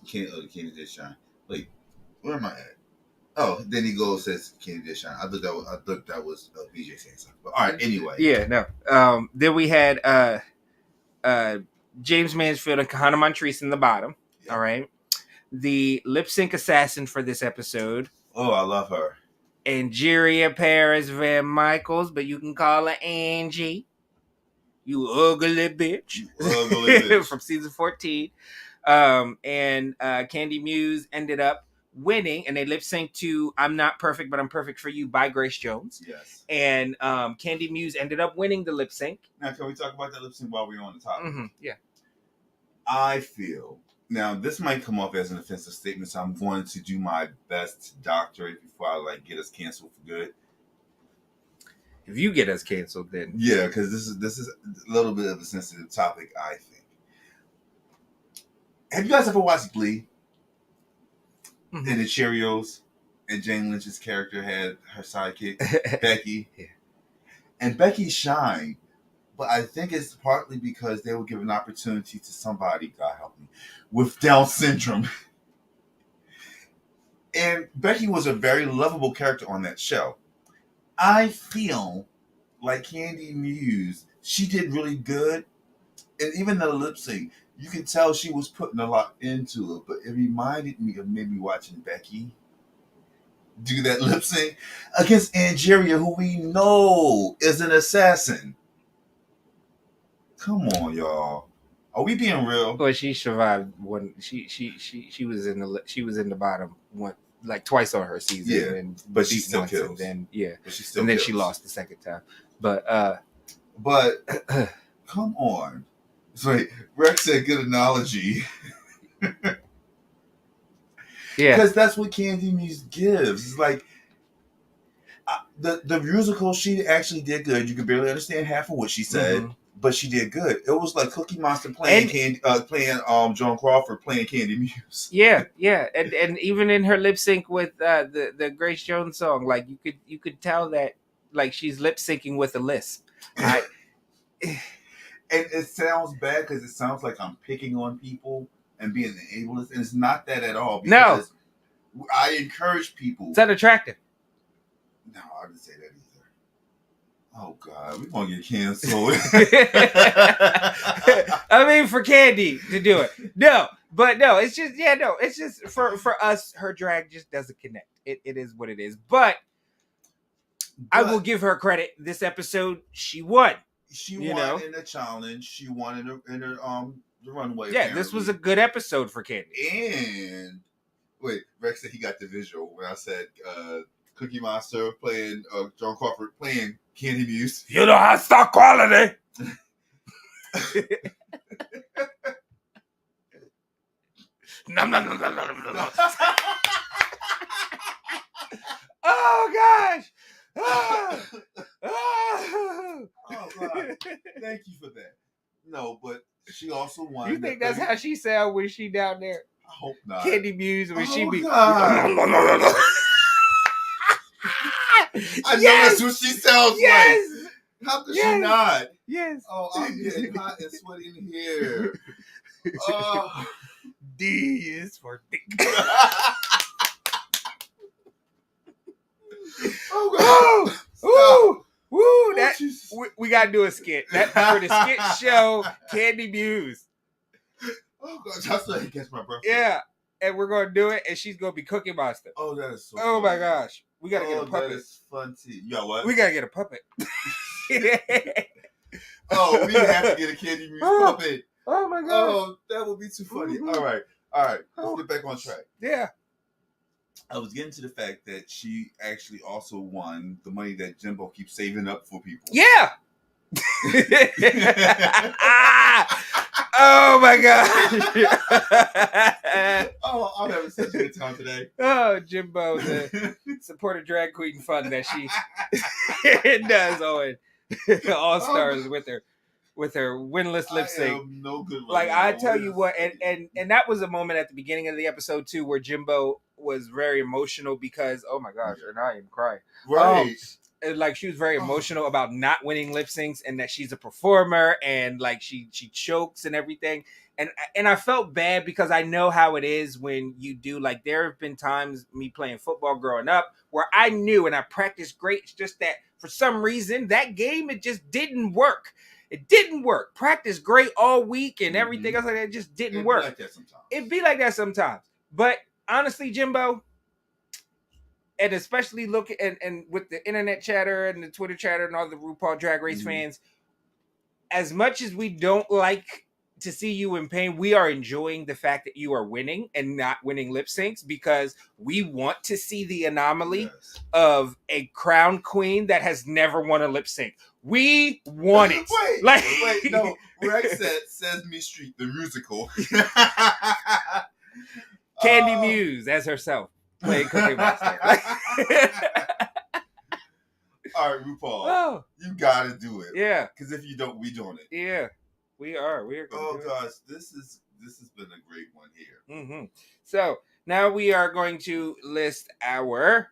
Candy did shine. Wait, where am I at? Oh, then he goes says Candy did shine. I thought that was BJ saying something. But all right, anyway. Yeah, no. Then we had James Mansfield and Kahana Montrese in the bottom. Yeah. All right. The lip sync assassin for this episode. Oh, I love her. Angeria Paris Van Michaels, but you can call her Angie. You ugly bitch. From season 14. And Candy Muse ended up winning, and they lip synced to "I'm Not Perfect, But I'm Perfect for You" by Grace Jones. Yes. And Candy Muse ended up winning the lip sync. Now, can we talk about that lip sync while we're on the topic? Mm-hmm. Yeah. I feel, now this might come off as an offensive statement, so I'm going to do my best to doctor it before I get us canceled for good. If you get us canceled, then yeah, because this is a little bit of a sensitive topic, I think. Have you guys ever watched Glee? Mm-hmm. And the Cheerios, and Jane Lynch's character had her sidekick, Becky. Yeah. And Becky shined, but I think it's partly because they were giving opportunity to somebody, God help me, with Down syndrome. And Becky was a very lovable character on that show. I feel like Candy Muse, she did really good. And even the lip sync, you can tell she was putting a lot into it, but it reminded me of maybe watching Becky do that lip sync against Angeria, who we know is an assassin. Come on, y'all. Are we being real? Well, she survived when she was in the bottom one, like twice on her season. Yeah, and but she still kills. And then yeah, but she still and then kills. She lost the second time. But come on. So Rex said good analogy. Yeah, because that's what Candy Muse gives. It's like the musical, she actually did good. You could barely understand half of what she said. Mm-hmm. but she did good. It was like Cookie Monster playing Joan Crawford playing Candy Muse. Yeah, and even in her lip sync with the Grace Jones song, like you could tell that like she's lip syncing with a lisp. And it sounds bad because it sounds like I'm picking on people and being an ableist, and it's not that at all. Because I encourage people. It's unattractive. No, I didn't say that either. Oh God, we're gonna get canceled. I mean, for Candy to do it, no, it's just it's just for us. Her drag just doesn't connect. It is what it is. But I will give her credit. This episode, she won. She won in the challenge. She won in the runway. Yeah, apparently. This was a good episode for Candy. And wait, Rex said he got the visual when I said Cookie Monster playing Joan Crawford playing Candy Muse. You know how stock quality. Oh gosh. Oh God. Thank you for that. No, but she also won. You think that's how she sound when she down there? I hope not. Candy Muse when she be. God. I know that's what she sounds like. How could she not? Yes. Oh, I'm getting hot and sweaty in here. Oh. D is for dick. Oh God. Ooh. Woo! That we gotta do a skit. That for the skit show, Candy Muse. Oh God, that's what I catch my breath. Yeah, and we're gonna do it, and she's gonna be Cookie Monster. Oh, that is so. Oh funny. my gosh, we gotta get a puppet. That is fun too. You got what? We gotta get a puppet. Oh, we have to get a Candy Muse puppet. Oh my god. Oh, that would be too funny. Mm-hmm. All right. Let's get back on track. Yeah. I was getting to the fact that she actually also won the money that Jimbo keeps saving up for people. Yeah. Oh my god. Oh, I'm having such a good time today. Oh, Jimbo, the supporter drag queen fund that she does on All Stars with her winless lip sync. No good. Like I tell you what, and that was a moment at the beginning of the episode too, where Jimbo was very emotional because oh my gosh, and I am crying. Right. And like she was very emotional about not winning lip syncs and that she's a performer and like she chokes and everything. And I felt bad because I know how it is when you do, like there have been times me playing football growing up where I knew and I practiced great. It's just that for some reason that game, it just didn't work. It didn't work. Practice great all week and everything else like that. It just didn't work. It'd be like that sometimes. But honestly, Jimbo, and especially look and with the internet chatter and the Twitter chatter and all the RuPaul Drag Race fans, as much as we don't like to see you in pain, we are enjoying the fact that you are winning and not winning lip syncs because we want to see the anomaly of a crown queen that has never won a lip sync. We want it. Wait, no. Rex said Sesame Street, the musical. Candy Muse as herself playing Cookie Monster. All right, RuPaul. You gotta do it. Yeah. Because if you don't, we doing it. Yeah. We are. Oh gosh, this has been a great one here. Mm-hmm. So now we are going to list our.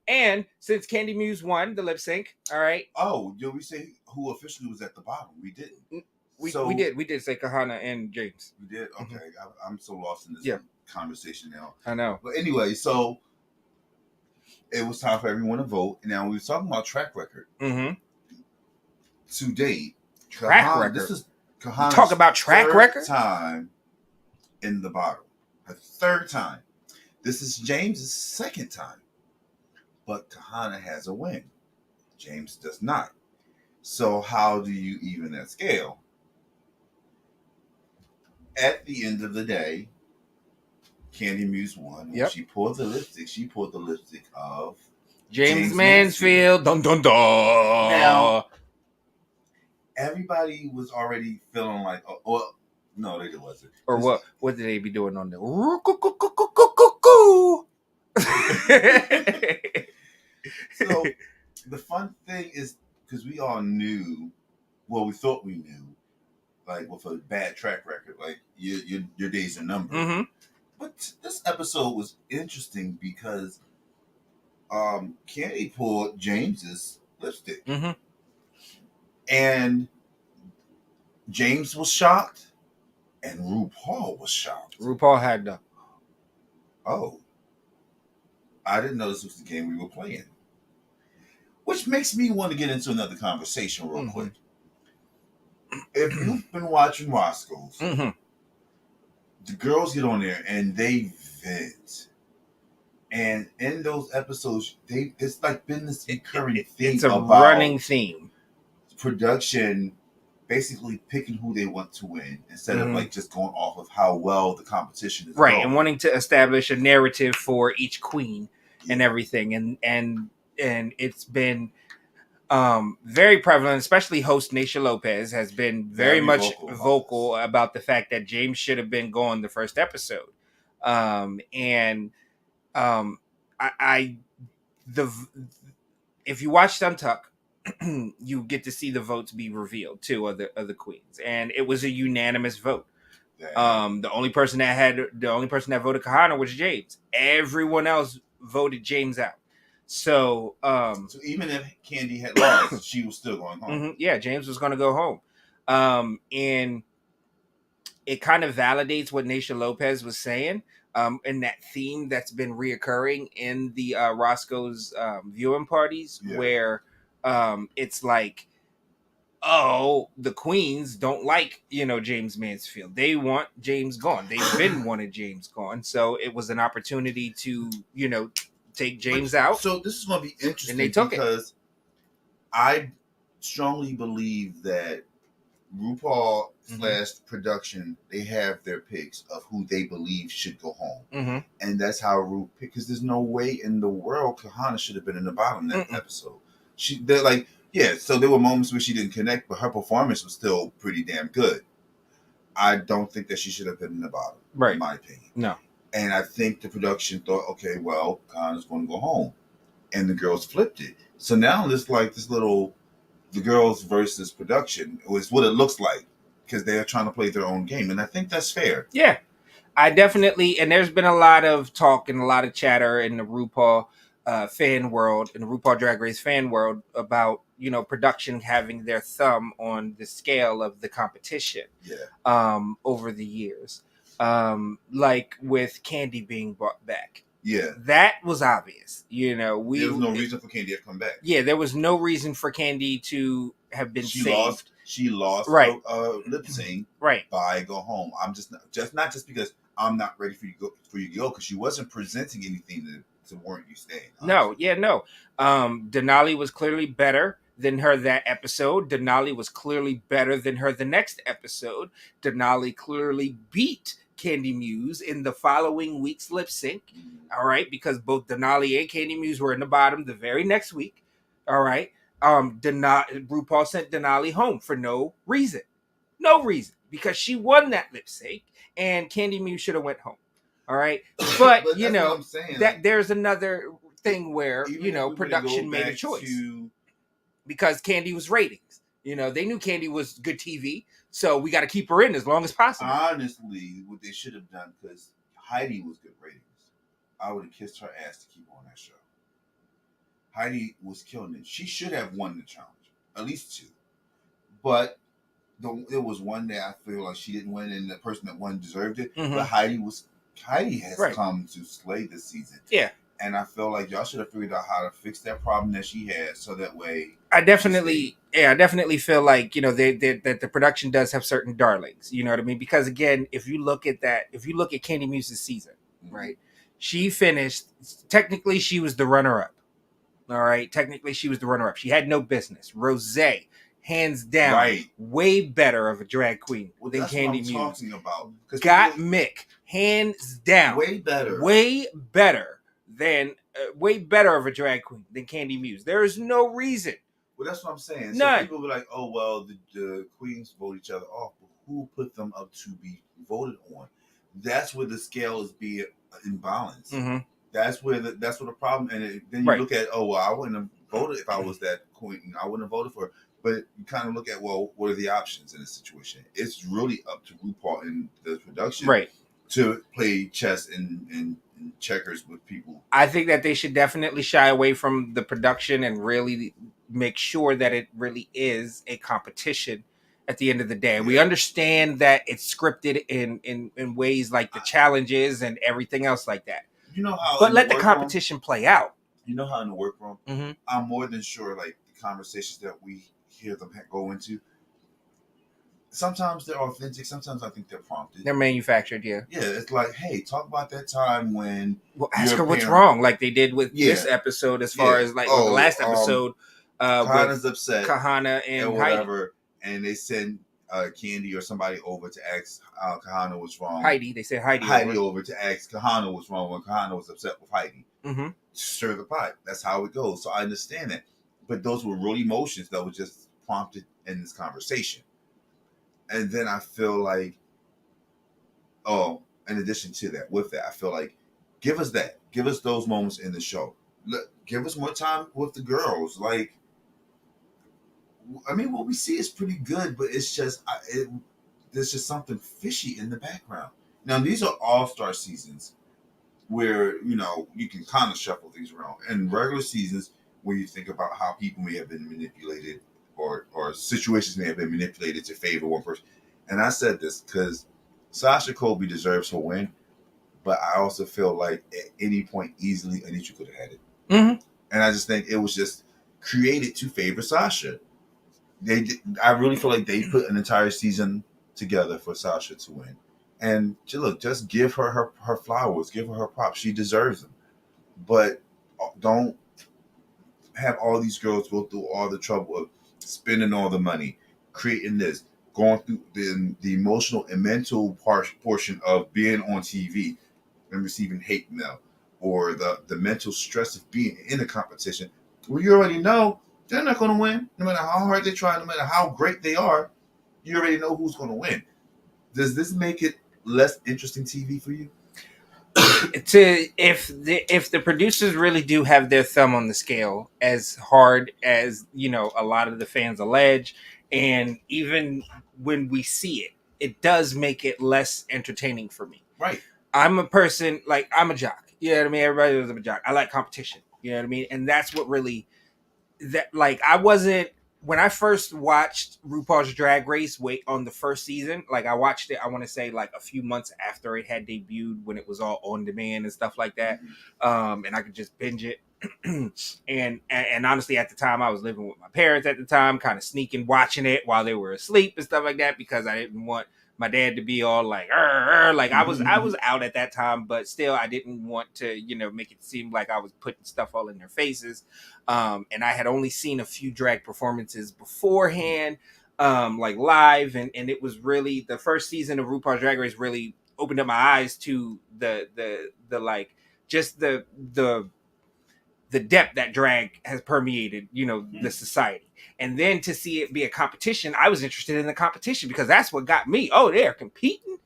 And since Candy Muse won the lip sync, all right. Oh, did we say who officially was at the bottom? We didn't. We did say Kahana and James. We did. Okay, I'm so lost in this conversation now. I know. But anyway, so it was time for everyone to vote. Now we were talking about track record. Mm-hmm. To date. Track record. This is Kahana's talk about track record time in the bottom. Her third time. This is James's second time. But Kahana has a win. James does not. So how do you even that scale? At the end of the day, Candy Muse won. When she pulled the lipstick of James Mansfield. Dun dun dun. Now, everybody was already feeling like, oh, well, no, they wasn't. Or what? What did they be doing on the? So the fun thing is because we all knew well, we thought we knew, like with a bad track record, like your days are numbered. Mm-hmm. But this episode was interesting because Candy pulled James's lipstick, Mm-hmm. and James was shocked, and RuPaul was shocked. RuPaul had the. Oh, I didn't know this was the game we were playing. Which makes me want to get into another conversation real quick. If you've been watching Roscoe's, Mm-hmm. the girls get on there and they vent. And in those episodes, it's like been this recurring theme. It's a about running theme. Production basically picking who they want to win instead of like just going off of how well the competition is going. And wanting to establish a narrative for each queen and everything. And it's been very prevalent, especially host Naysha Lopez has been very much vocal about the fact that James should have been gone the first episode. If you watch Untuck, you get to see the votes be revealed too of the queens, and it was a unanimous vote. The only person that voted Kahana was James. Everyone else voted James out. So even if Candy had lost, she was still going home. Yeah, James was going to go home. And it kind of validates what Naysha Lopez was saying. And that theme that's been reoccurring in the Roscoe's viewing parties, where it's like, oh, the queens don't like, James Mansfield. They want James gone. They've been wanted James gone. So it was an opportunity to, take James out. So this is going to be interesting, and they took because I strongly believe that RuPaul / production, they have their picks of who they believe should go home. And that's how Ru picked, because there's no way in the world Kahana should have been in the bottom of that episode. They're like, so there were moments where she didn't connect, but her performance was still pretty damn good. I don't think that she should have been in the bottom, in my opinion. No. And I think the production thought, okay, well, Kahana's going to go home. And the girls flipped it. So now it's like this little, the girls versus production was what it looks like, because they are trying to play their own game. And I think that's fair. Yeah. I definitely, and there's been a lot of talk and a lot of chatter in the RuPaul fan world, in the RuPaul Drag Race fan world, about, production having their thumb on the scale of the competition over the years. Like with Candy being brought back. Yeah. That was obvious. There was no reason for Candy to come back. Yeah, there was no reason for Candy to have been saved. She lost lip sync by Go Home. I'm not just because I'm not ready for you to go, because she wasn't presenting anything to warrant you staying. Honestly. No. Denali was clearly better than her that episode. Denali was clearly better than her the next episode. Denali clearly beat Candy Muse in the following week's lip sync. All right, because both Denali and Candy Muse were in the bottom the very next week. All right. RuPaul sent Denali home for no reason, because she won that lip sync, and Candy Muse should have went home. All right, but that there's another thing where production made a choice because Candy was ratings. They knew Candy was good TV, so we got to keep her in as long as possible. Honestly, what they should have done, because Heidi was good ratings, I would have kissed her ass to keep her on that show. Heidi was killing it. She should have won the challenge, at least 2. But there was one that I feel like she didn't win, and the person that won deserved it. But Heidi has come to slay this season. Yeah. And I feel like y'all should have figured out how to fix that problem that she had, so that way. I definitely feel like that the production does have certain darlings. You know what I mean? Because again, if you look at Candy Muse's season, right? She finished. Technically, she was the runner-up. All right. Technically, she was the runner-up. She had no business. Rosé, hands down, way better of a drag queen than Candy Muse. Talking about. Mick, hands down, way better of a drag queen than Candy Muse. There is no reason. Well, that's what I'm saying. None. So people be like, "Oh well, the queens vote each other off," but who put them up to be voted on? That's where the scale is being imbalanced. That's where the problem. And then you look at, oh well, I wouldn't have voted if I was that queen. I wouldn't have voted for her. But you kind of look at, well, what are the options in this situation? It's really up to RuPaul and the production Right. to play chess and checkers with people. I think that they should definitely shy away from the production and really make sure that it really is a competition at the end of the day. We understand that it's scripted in ways like the challenges and everything else like that. You know how, but let the competition play out. You know how in the workroom, Mm-hmm. I'm more than sure, like the conversations that we hear them go into, sometimes they're authentic. Sometimes I think they're prompted. They're manufactured, yeah. Yeah, it's like, hey, talk about that time when. Well, ask her what's wrong, like they did with this episode, as far as like with the last episode. Kahana's upset. Kahana and whatever, Heidi. And they send Candy or somebody over to ask Kahana what's wrong. Heidi, they said Heidi over to ask Kahana what's wrong when Kahana was upset with Heidi. Mm-hmm. Stir the pot. That's how it goes. So I understand that, but those were real emotions that were just prompted in this conversation. And then I feel like, in addition to that, with that, I feel like, give us that. Give us those moments in the show. Give us more time with the girls. Like, I mean, what we see is pretty good, but it's just, there's just something fishy in the background. Now, these are all-star seasons where, you can kind of shuffle things around. In regular seasons, where you think about how people may have been manipulated or situations may have been manipulated to favor one person. And I said this because Sasha Colby deserves her win, but I also feel like at any point easily Anisha could have had it. Mm-hmm. And I just think it was just created to favor Sasha. I really feel like they put an entire season together for Sasha to win. And just give her her flowers, give her her props. She deserves them. But don't have all these girls go through all the trouble of spending all the money, creating this, going through the emotional and mental portion of being on TV and receiving hate mail, or the mental stress of being in a competition where you already know they're not going to win. No matter how hard they try, no matter how great they are, you already know who's going to win. Does this make it less interesting TV for you? If the producers really do have their thumb on the scale, as hard as a lot of the fans allege, and even when we see it does make it less entertaining for me. Right. I'm a person, like, I'm a jock. You know what I mean? Everybody knows I'm a jock. I like competition. You know what I mean? And that's what really, I wasn't, when I first watched RuPaul's Drag Race on the first season, like I watched it, I want to say like a few months after it had debuted, when it was all on demand and stuff like that. And I could just binge it. and honestly, at the time I was living with my parents at the time, kind of sneaking watching it while they were asleep and stuff like that, because I didn't want my dad to be all like, like I was out at that time, but still I didn't want to, make it seem like I was putting stuff all in their faces. And I had only seen a few drag performances beforehand, like live, and it was really the first season of RuPaul's Drag Race really opened up my eyes to the like just the depth that drag has permeated, the society. And then to see it be a competition, I was interested in the competition because that's what got me. Oh, they're competing.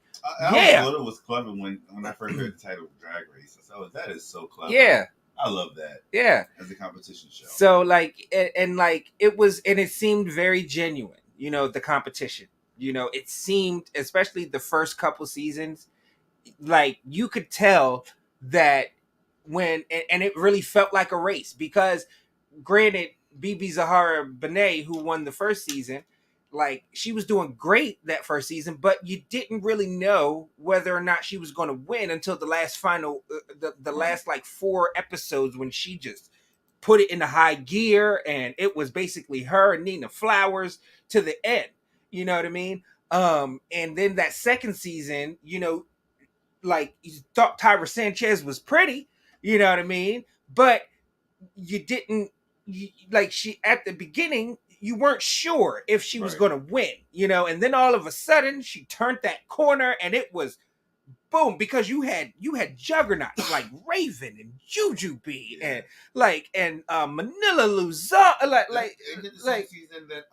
I thought it was clever when I first heard the title of Drag Race. I thought, that is so clever. Yeah. I love that. Yeah. As a competition show. So it was, and it seemed very genuine, the competition. It seemed, especially the first couple seasons, like you could tell that and it really felt like a race, because granted, BB Zahara Benet, who won the first season, like she was doing great that first season, but you didn't really know whether or not she was going to win until the last final, the last like 4 episodes, when she just put it in the high gear, and it was basically her and Nina Flowers to the end. You know what I mean? And then that second season, like you thought Tyra Sanchez was pretty, you know what I mean? But you didn't, like, she at the beginning, you weren't sure if she was going to win, and then all of a sudden she turned that corner and it was boom, because you had juggernauts like Raven and Jujubee and Manila Luzon, like season that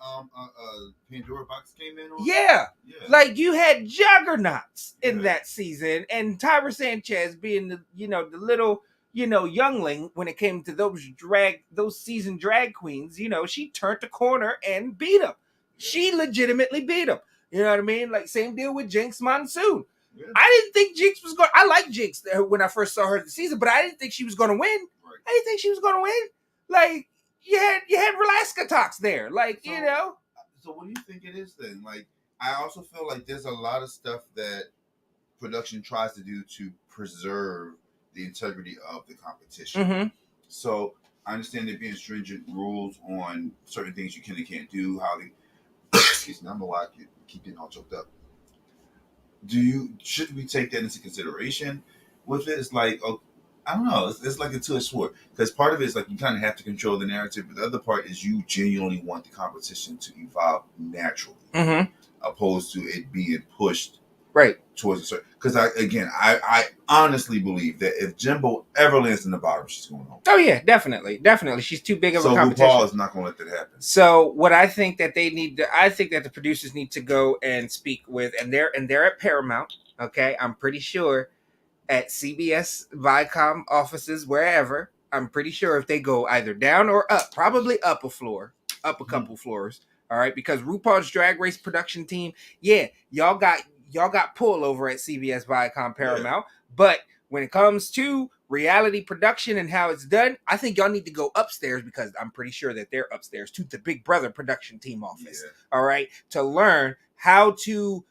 Pandora Box came in on. Yeah. Like you had juggernauts in that season, and Tyra Sanchez being the little youngling when it came to those seasoned drag queens. She turned the corner and beat them. She legitimately beat them. You know what I mean? Like, same deal with Jinx Monsoon. Yeah. I didn't think Jinx was going. I like Jinx when I first saw her this season, but I didn't think she was going to win. Right. I didn't think she was going to win. Like, you had Velasca talks there. Like, So what do you think it is then? Like, I also feel like there's a lot of stuff that production tries to do to preserve the integrity of the competition. Mm-hmm. So I understand there being stringent rules on certain things you can and can't do. How they, excuse me, I don't know why I keep getting all choked up. Should we take that into consideration with it? It's like, I don't know. It's like a two-edged sword, because part of it is like you kind of have to control the narrative, but the other part is you genuinely want the competition to evolve naturally, opposed to it being pushed right towards a certain. Because I honestly believe that if Jimbo ever lands in the bottom, she's going home. Oh yeah, definitely. She's too big of a competition. So RuPaul is not going to let that happen. So what I think that I think that the producers need to go and speak with, and they're at Paramount. Okay, I'm pretty sure at CBS, Viacom offices, wherever. I'm pretty sure if they go either down or up, probably up a couple floors. All right, because RuPaul's Drag Race production team, y'all got pull over at CBS, Viacom, Paramount, but when it comes to reality production and how it's done, I think y'all need to go upstairs, because I'm pretty sure that they're upstairs to the Big Brother production team office. All right, to learn how to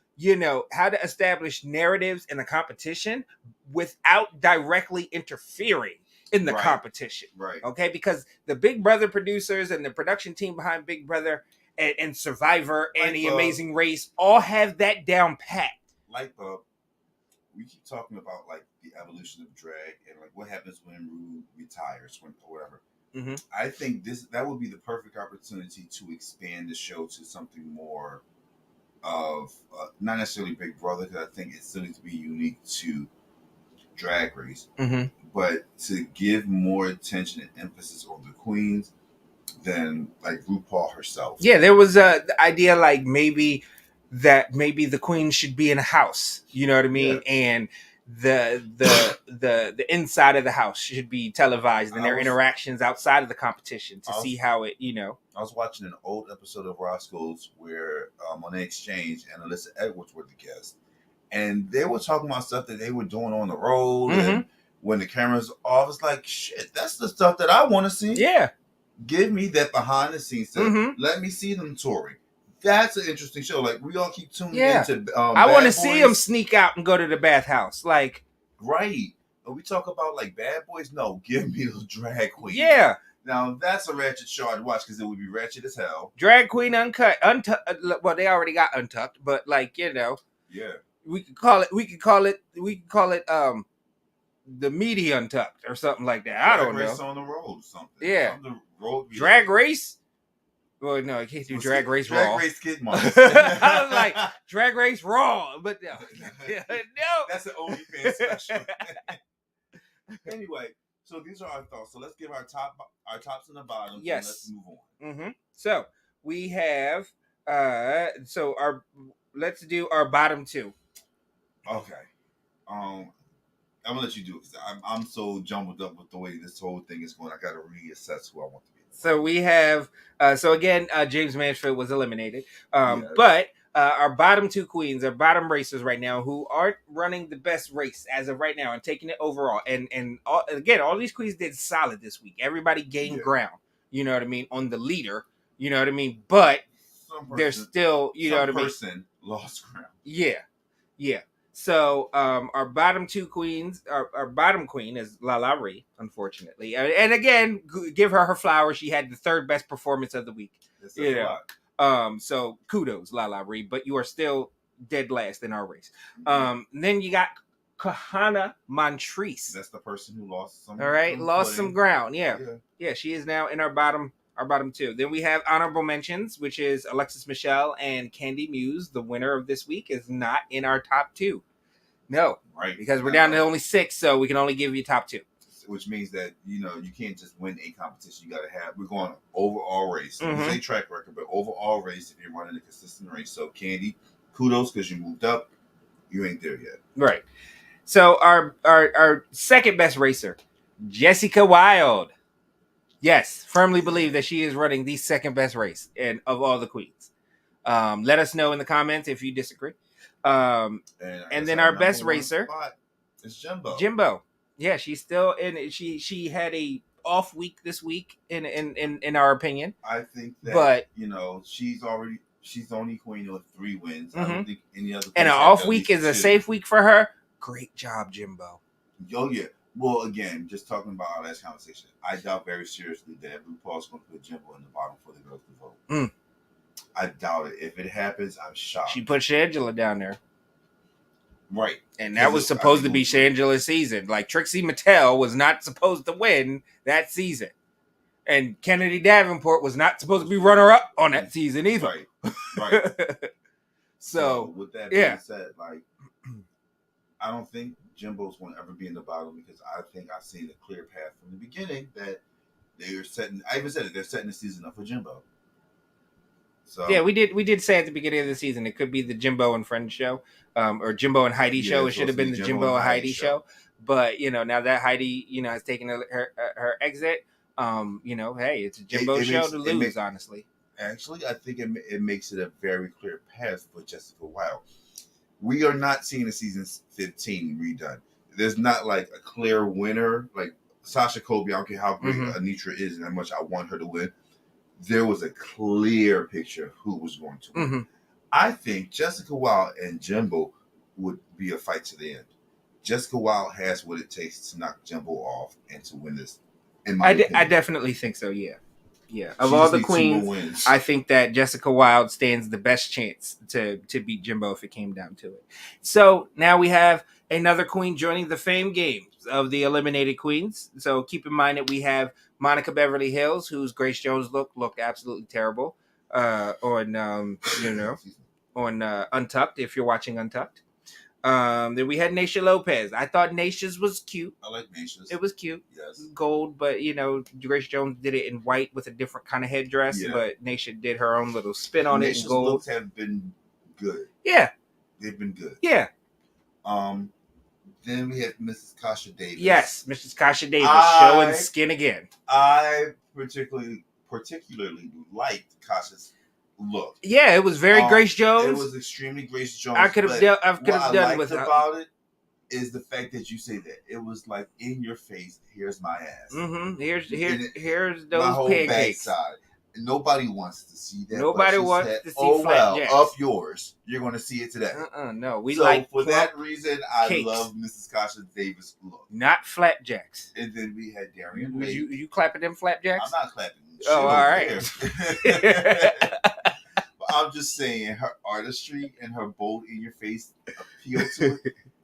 establish narratives in a competition without directly interfering in the competition. Right. Okay, because the Big Brother producers and the production team behind Big Brother and Survivor and The Amazing Race all have that down pat. Like, we keep talking about like the evolution of drag and like what happens when Ru retires, or whatever. Mm-hmm. I think that would be the perfect opportunity to expand the show to something more of not necessarily Big Brother, because I think it still needs to be unique to Drag Race, but to give more attention and emphasis on the queens than like RuPaul herself. Yeah, there was the idea like maybe the queen should be in a house, you know what I mean, and the inside of the house should be televised, and their interactions outside of the competition to see how it. I was watching an old episode of Roscoe's where Monet Exchange and Alyssa Edwards were the guests, and they were talking about stuff that they were doing on the road, and when the camera's off, it's like, shit, that's the stuff that I want to see. Yeah. Give me that behind the scenes stuff. Let me see them touring. That's an interesting show. Like, we all keep tuning into I want to see them sneak out and go to the bathhouse. Like, right. We talk about like Bad Boys. No, give me the drag queen. Yeah. Now that's a ratchet show I'd watch, because it would be ratchet as hell. Drag queen uncut. Well, they already got untucked, but like, Yeah. We could call it the meaty untucked or something like that. I don't know. Drag Race on the road or something. Yeah. On the road. Drag Race? Well, no, I can't do Drag Race Raw. Drag Race Kid Months. I was like, Drag Race Raw, but no. That's the OnlyFans special. Anyway, so these are our thoughts. So let's give our tops and the bottoms. Yes. And let's move on. So we have let's do our bottom two. Okay. I'm gonna let you do it, because I'm so jumbled up with the way this whole thing is going. I gotta reassess who I want to be. So we have James Mansfield was eliminated. But our bottom two queens, our bottom racers right now, who aren't running the best race as of right now and taking it overall. And all these queens did solid this week. Everybody gained ground, you know what I mean, on the leader, you know what I mean? But they're still, you know what I mean? Some person lost ground. Yeah. So our bottom two queens, our bottom queen is LaLa Ri, unfortunately. And again, give her flowers. She had the third best performance of the week. So kudos, LaLa Ri, but you are still dead last in our race. Then you got Kahana Montrese. That's the person who lost some. All right, some ground. Yeah, she is now in our bottom two. Then we have honorable mentions, which is Alexis Michelle and Candy Muse. The winner of this week is not in our top two. No, right? Because we're down to only 6, so we can only give you top 2. Which means that you can't just win a competition. You got to have. We're going overall race. We say track record, but overall race. If you're running a consistent race, so Candy, kudos, because you moved up. You ain't there yet. Right. So our second best racer Jessica Wilde. Yes, firmly believe that she is running the second best race of all the queens. Let us know in the comments if you disagree. And then our best racer is Jimbo. Jimbo. Yeah, she's still in. She had a off week this week in our opinion. I think that, but she's the only queen with 3 wins. I don't think any other. And an off week is a safe week for her. Great job, Jimbo. Oh yeah. Well, again, just talking about our last conversation, I doubt very seriously that RuPaul's going to put Jimbo in the bottom for the girls to vote. I doubt it. If it happens, I'm shocked. She put Shangela down there. Right. And that was supposed to be Shangela's season. Like, Trixie Mattel was not supposed to win that season. And Kennedy Davenport was not supposed to be runner-up on that season either. Right. So, with that being said, like, I don't think Jimbo's going to ever be in the bottom because I think I've seen a clear path from the beginning that they're setting. I even said it. They're setting the season up for Jimbo. So yeah, we did say at the beginning of the season it could be the Jimbo and Friends show, or Jimbo and Heidi show. It should have been the Jimbo and Heidi show. But now that Heidi has taken her exit, hey, it's a Jimbo show to lose. Honestly, actually, I think it makes it a very clear path for Jessica Wilde. We are not seeing the season 15 redone. There's not like a clear winner. Like Sasha Colby, I don't care how great Anitra is and how much I want her to win. There was a clear picture of who was going to win. I think Jessica Wilde and Jimbo would be a fight to the end. Jessica Wilde has what it takes to knock Jimbo off and to win this. I definitely think so. Yeah. Of all the queens, I think that Jessica Wilde stands the best chance to beat Jimbo if it came down to it. So now we have another queen joining the fame games of the eliminated queens. So keep in mind that we have Monica Beverly Hills, whose Grace Jones looked absolutely terrible on Untucked. If you're watching Untucked. Then we had Naysha Lopez. I thought Naysha's was cute. I like Naysha's. It was cute. Yes. Gold, but Grace Jones did it in white with a different kind of headdress. Yeah. But Naysha did her own little spin on it in gold. Looks have been good. Yeah. They've been good. Yeah. Then we had Mrs. Kasha Davis. Yes, Mrs. Kasha Davis showing skin again. I particularly liked Kasha's look. Yeah, it was very Grace Jones. It was extremely Grace Jones. I could have done with about it is the fact that you say that it was like in your face. Here's my ass. Here's those my whole pancakes. Backside. Nobody wants to see that. Nobody wants to see flapjacks. Up yours. You're going to see it today. No, for that reason, I love Mrs. Kasha Davis' look. Not flapjacks. And then we had Darian Lake. You clapping them flapjacks? I'm not clapping. Oh, all right. But I'm just saying, her artistry and her bold in your face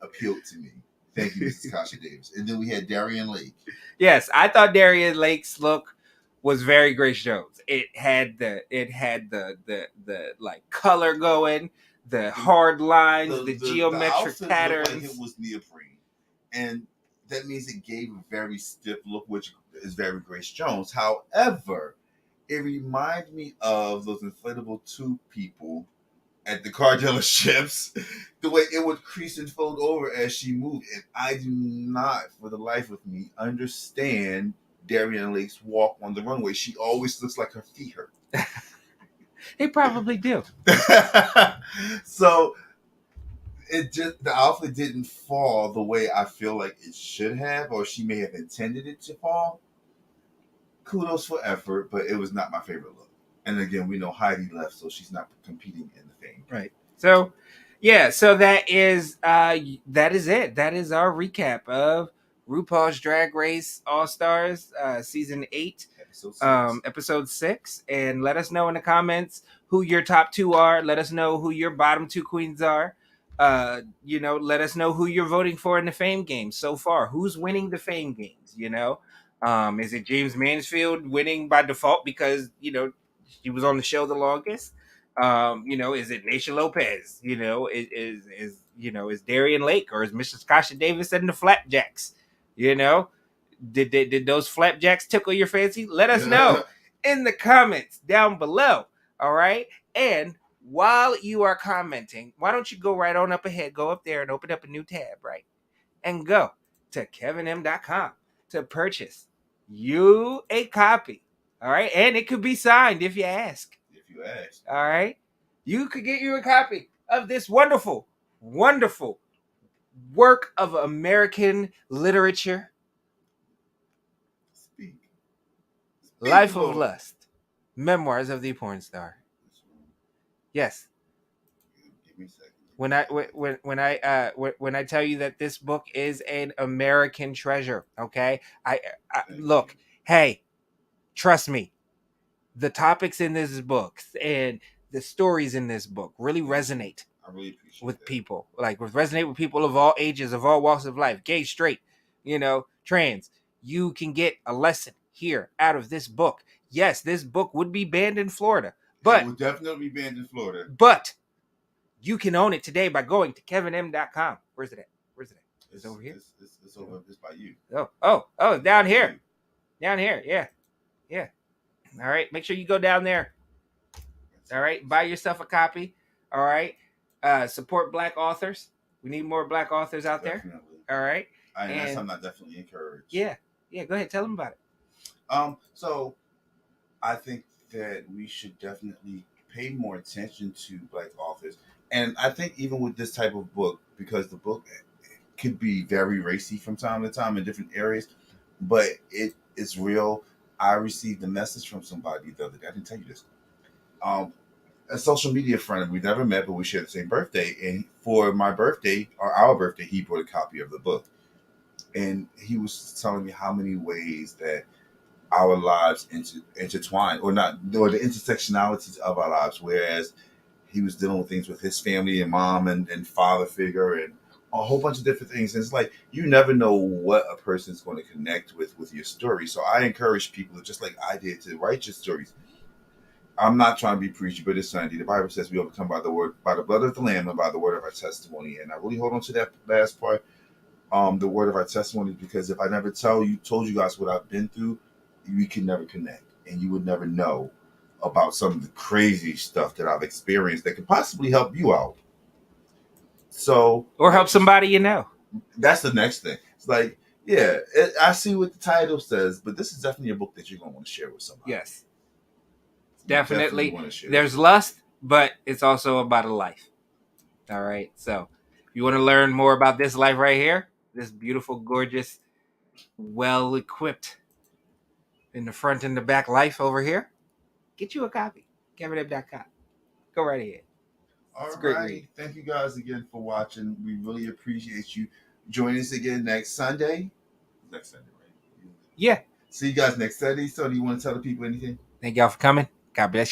appealed to me. Thank you, Mrs. Kasha Davis. And then we had Darian Lake. Yes, I thought Darian Lake's look was very Grace Jones. It had the like color going, the hard lines, the geometric patterns. Like it was neoprene, and that means it gave a very stiff look, which is very Grace Jones. However, it reminded me of those inflatable tube people at the car dealerships, the way it would crease and fold over as she moved, and I do not, for the life of me, understand Darian Lake's walk on the runway. She always looks like her feet hurt. They probably do. So the outfit didn't fall the way I feel like it should have, or she may have intended it to fall. Kudos for effort, but it was not my favorite look. And again, we know Heidi left, so she's not competing in the fame. Right. So, yeah. So that is it. That is our recap of RuPaul's Drag Race All Stars season 8, episode 6, and let us know in the comments who your top 2 are. Let us know who your bottom 2 queens are. Let us know who you're voting for in the fame games so far. Who's winning the fame games? Is it James Mansfield winning by default because she was on the show the longest? Is it Naysha Lopez? Is Darian Lake, or is Mrs. Kasha Davis and the Flapjacks? Did those flapjacks tickle your fancy? Let us know in the comments down below. All right. And while you are commenting, why don't you go right on up ahead, go up there and open up a new tab, right? And go to KevynM.com to purchase you a copy. All right. And it could be signed if you ask. If you ask. All right. You could get you a copy of this wonderful, wonderful work of American literature. Speak. Life of Lord. Lust. Memoirs of the Porn Star. Yes. Give me a second. When I tell you that this book is an American treasure, okay? I look, hey, trust me. The topics in this book and the stories in this book really resonate I really appreciate with that. people. Like resonate with people of all ages, of all walks of life, gay, straight, trans. You can get a lesson here out of this book. Yes, this book would be banned in Florida, but it would definitely be banned in Florida. But you can own it today by going to KevynM.com. Where's it at? It's over here. It's over just by you. Oh, down here. Down here. Yeah. All right. Make sure you go down there. All right. Buy yourself a copy. All right. Support Black authors. We need more Black authors out Definitely. there. All right. That's something I definitely encourage. Yeah. Go ahead. Tell them about it. So I think that we should definitely pay more attention to Black authors. And I think even with this type of book, because the book could be very racy from time to time in different areas, but it is real. I received a message from somebody the other day. I didn't tell you this. A social media friend, we never met, but we share the same birthday. And for my birthday, or our birthday, he brought a copy of the book. And he was telling me how many ways that our lives intertwine, or the intersectionalities of our lives, whereas he was dealing with things with his family and mom and father figure and a whole bunch of different things. And it's like, you never know what a person's going to connect with your story. So I encourage people, just like I did, to write your stories. I'm not trying to be preachy, but it's Sunday. The Bible says we overcome by the blood of the Lamb and by the word of our testimony. And I really hold on to that last part, the word of our testimony, because if I never told you guys what I've been through, we can never connect, and you would never know about some of the crazy stuff that I've experienced that could possibly help you out. So, or help somebody you know. That's the next thing. It's like, yeah, I see what the title says, but this is definitely a book that you're going to want to share with somebody. Yes, definitely. There's lust, but it's also about a life. All right. So, if you want to learn more about this life right here, this beautiful, gorgeous, well-equipped in the front and the back life over here, get you a copy. KevynM.com. Go right ahead. All right. Thank you guys again for watching. We really appreciate you. Join us again next Sunday. Next Sunday, right? Yeah. See you guys next Sunday. So, do you want to tell the people anything? Thank y'all for coming. God bless you.